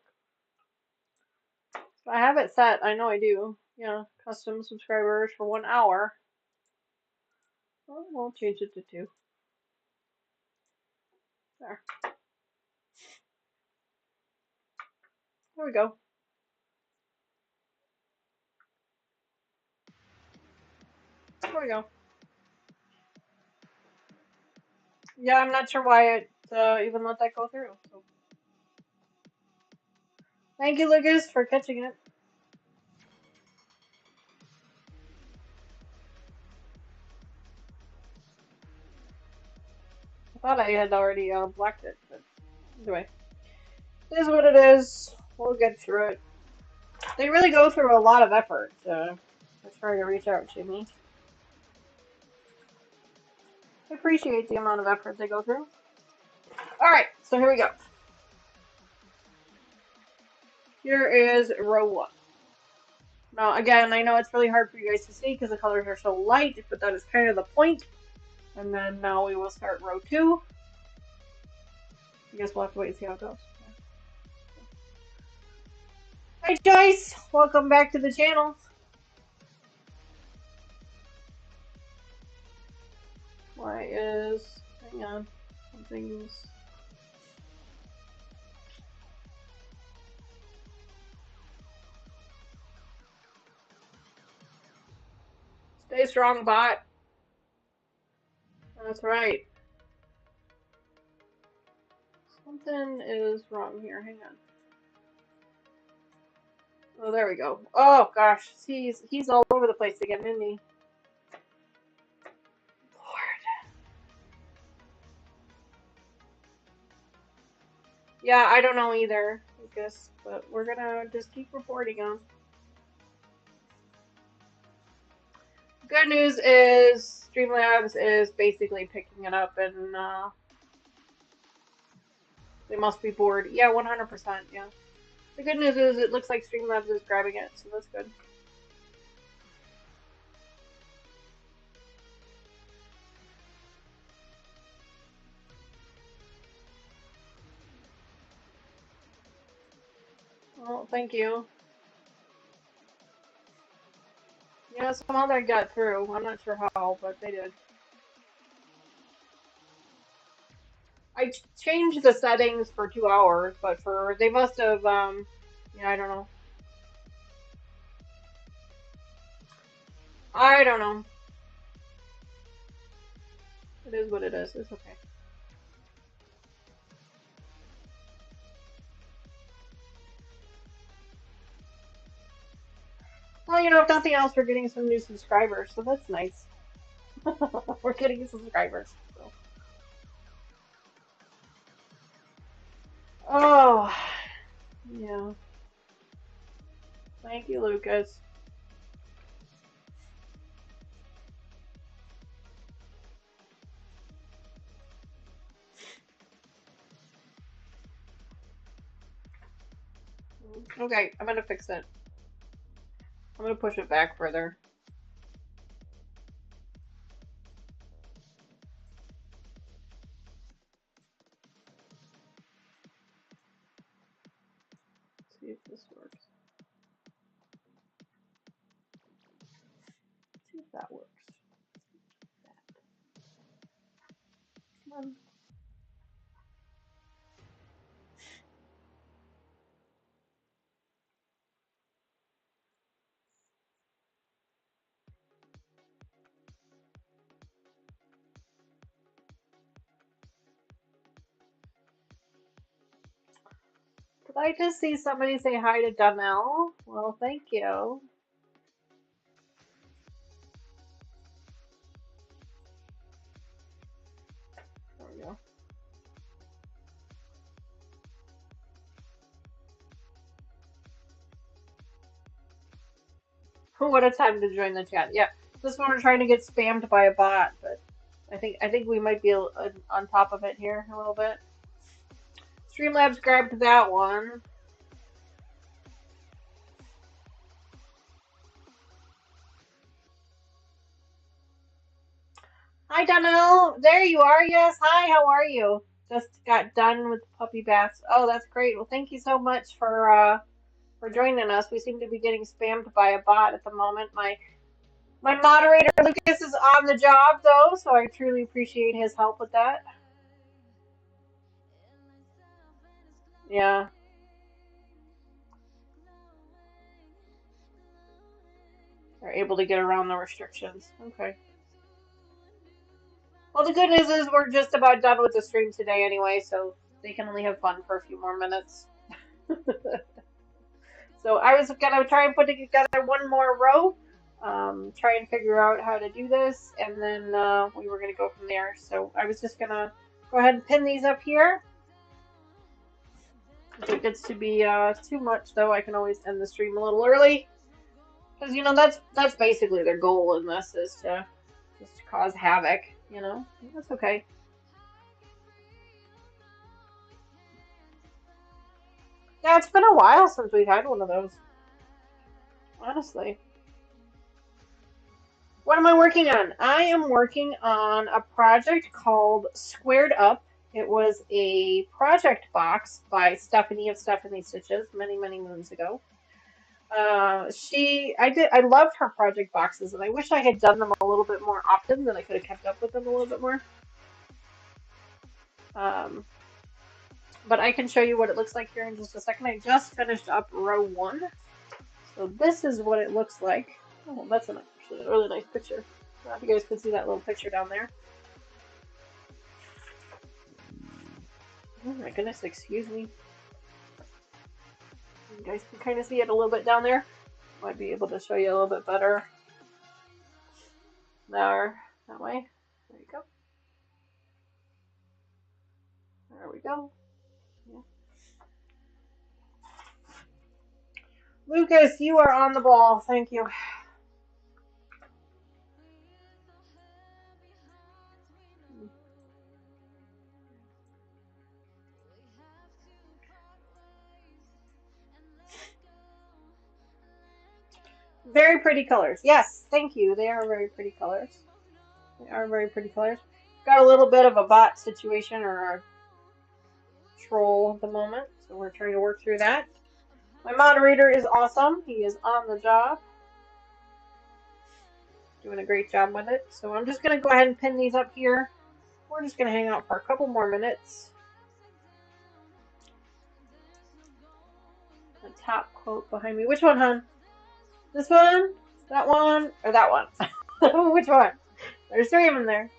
Speaker 1: I have it set. I know I do. Yeah, custom subscribers for 1 hour. Well, we'll change it to 2. There. There we go. There we go. Yeah, I'm not sure why it even let that go through. So. Thank you, Lucas, for catching it. I thought I had already blocked it, but anyway. It is what it is. We'll get through it. They really go through a lot of effort to try to reach out to me. I appreciate the amount of effort they go through. Alright, so here we go. Here is row 1. Now, again, I know it's really hard for you guys to see because the colors are so light, but that is kind of the point. And then now we will start row 2. I guess we'll have to wait and see how it goes. Hi, Joyce! Welcome back to the channel. Why is... Hang on. Something's... Stay strong, bot. That's right. Something is wrong here. Hang on. Oh, there we go. Oh, gosh. He's all over the place again, isn't he? Lord. Yeah, I don't know either, Lucas, but we're gonna just keep reporting on. Good news is Streamlabs is basically picking it up and they must be bored. Yeah, 100%, yeah. The good news is it looks like Streamlabs is grabbing it, so that's good. Well, thank you. Yeah, somehow that got through. I'm not sure how, but they did. I changed the settings for 2 hours, but they must have yeah, I don't know. I don't know. It is what it is. It's okay. Well, you know, if nothing else, we're getting some new subscribers, so that's nice. We're getting subscribers. So. Oh, yeah. Thank you, Lucas. Okay, I'm gonna fix it. I'm gonna push it back further. See if this works. See if that works. Come on. Did I just see somebody say hi to Donnell? Well, thank you. There we go. What a time to join the chat. Yeah, this one we're trying to get spammed by a bot, but I think we might be on top of it here a little bit. Streamlabs grabbed that one. Hi, Donnell. There you are. Yes. Hi. How are you? Just got done with puppy baths. Oh, that's great. Well, thank you so much for joining us. We seem to be getting spammed by a bot at the moment. My moderator Lucas is on the job though, so I truly appreciate his help with that. Yeah. They're able to get around the restrictions. Okay. Well, the good news is we're just about done with the stream today anyway, so they can only have fun for a few more minutes. So I was gonna try and put together one more row, try and figure out how to do this, and then we were gonna go from there. So I was just gonna go ahead and pin these up here. If it gets to be too much, though, I can always end the stream a little early, because you know that's basically their goal in this is to just cause havoc. You know, that's okay. Yeah, it's been a while since we've had one of those. Honestly. What am I working on? I am working on a project called Squared Up. It was a project box by Stephanie of Stephanie Stitches many, many moons ago. I loved her project boxes, and I wish I had done them a little bit more often, then I could have kept up with them a little bit more. Um, but I can show you what it looks like here in just a second. I just finished up row 1. So this is what it looks like. Oh, that's actually a really nice picture. I don't know if you guys can see that little picture down there. Oh my goodness, excuse me. You guys can kind of see it a little bit down there. Might be able to show you a little bit better. There, that way. There you go. There we go. Yeah. Lucas, you are on the ball. Thank you. Very pretty colors. Yes, thank you. They are very pretty colors. They are very pretty colors. Got a little bit of a bot situation or a troll at the moment, so we're trying to work through that. My moderator is awesome. He is on the job. Doing a great job with it. So I'm just going to go ahead and pin these up here. We're just going to hang out for a couple more minutes. The top quote behind me. Which one, hon? This one? That one? Or that one? Which one? There's 3 of them there.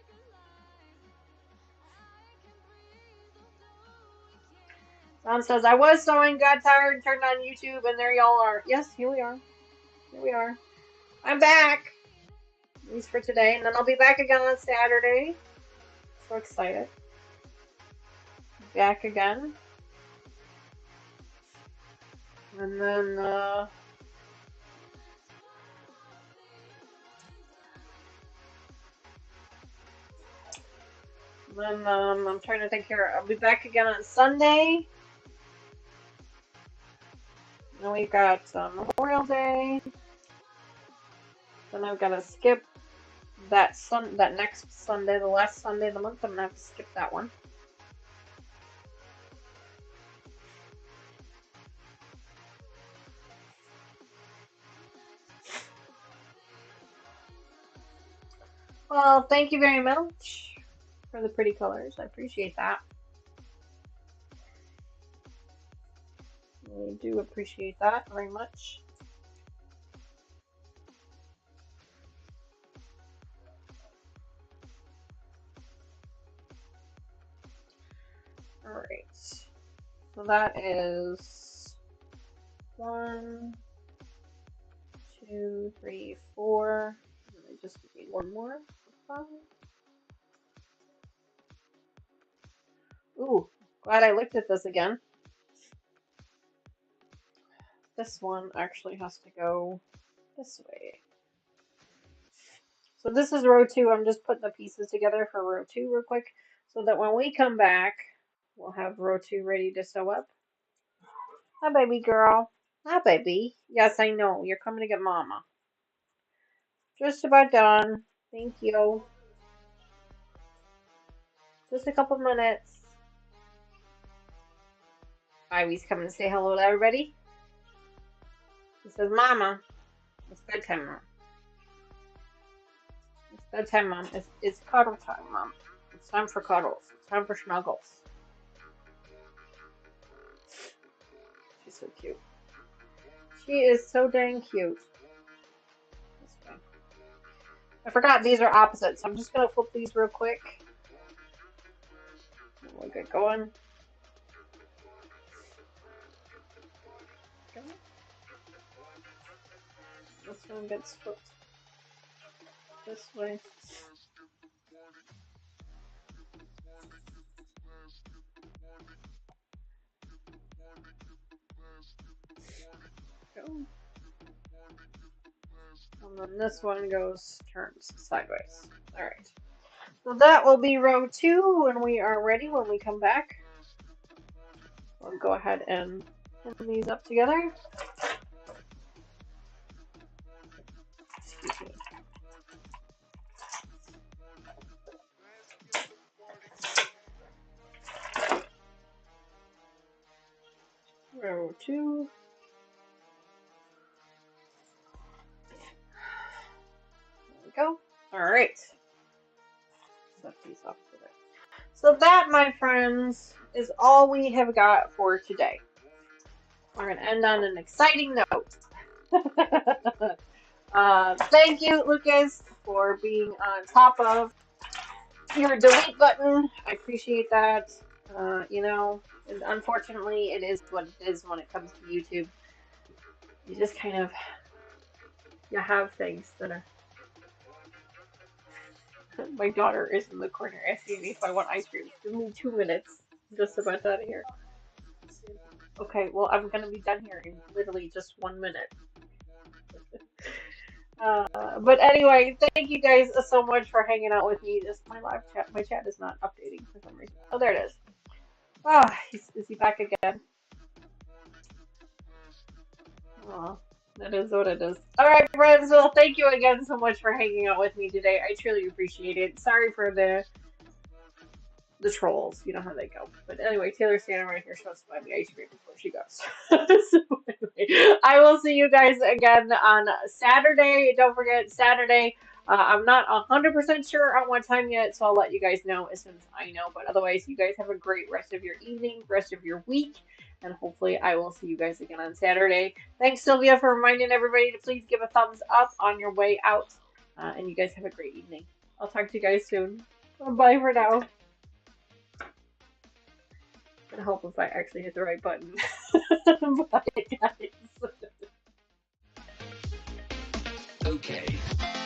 Speaker 1: Don says, I was sewing, got tired, turned on YouTube, and there y'all are. Yes, here we are. Here we are. I'm back, at least for today, and then I'll be back again on Saturday. So excited. Back again. And then I'm trying to think here. I'll be back again on Sunday. Then we've got Memorial Day. Then I've got to skip that next Sunday, the last Sunday of the month. I'm gonna have to skip that one. Well, thank you very much for the pretty colors. I appreciate that. I do appreciate that very much. Alright. So that is 1, 2, 3, 4. I just need one more. 5. Ooh, glad I looked at this again. This one actually has to go this way. So this is row 2. I'm just putting the pieces together for row 2 real quick so that when we come back, we'll have row 2 ready to sew up. Hi, baby girl. Hi, baby. Yes, I know. You're coming to get mama. Just about done. Thank you. Just a couple minutes. Ivy's coming to say hello to everybody. He says, Mama, it's bedtime, Mom. It's bedtime, Mom. It's cuddle time, Mom. It's time for cuddles. It's time for snuggles. She's so cute. She is so dang cute. I forgot these are opposites, so I'm just going to flip these real quick. We'll get going. Okay. This one gets flipped this way. Go. And then this one turns sideways. Alright. So that will be row 2 when we are ready when we come back. We'll go ahead and put these up together. Excuse me. Row 2. There we go. Alright. Set these up together. So that, my friends, is all we have got for today. We're going to end on an exciting note. Thank you, Lucas, for being on top of your delete button. I appreciate that. You know, unfortunately, it is what it is when it comes to YouTube. You just kind of, you have things that are... My daughter is in the corner asking me if I want ice cream. Give me 2 minutes. I'm just about out of here. Okay, well, I'm going to be done here in literally just 1 minute. But anyway, thank you guys so much for hanging out with me. Just my live chat, my chat is not updating for some reason. Oh, there it is. Ah, is he back again? Oh, that is what it is. All right, friends. Well, thank you again so much for hanging out with me today. I truly appreciate it. Sorry for the trolls. You know how they go. But anyway, Taylor's standing right here. She wants to buy me ice cream before she goes. So anyway, I will see you guys again on Saturday. Don't forget, Saturday. I'm not 100% sure on what time yet, so I'll let you guys know as soon as I know. But otherwise, you guys have a great rest of your evening, rest of your week, and hopefully I will see you guys again on Saturday. Thanks, Sylvia, for reminding everybody to please give a thumbs up on your way out. And you guys have a great evening. I'll talk to you guys soon. Bye for now. I hope if I actually hit the right button. Bye, guys.
Speaker 2: Okay.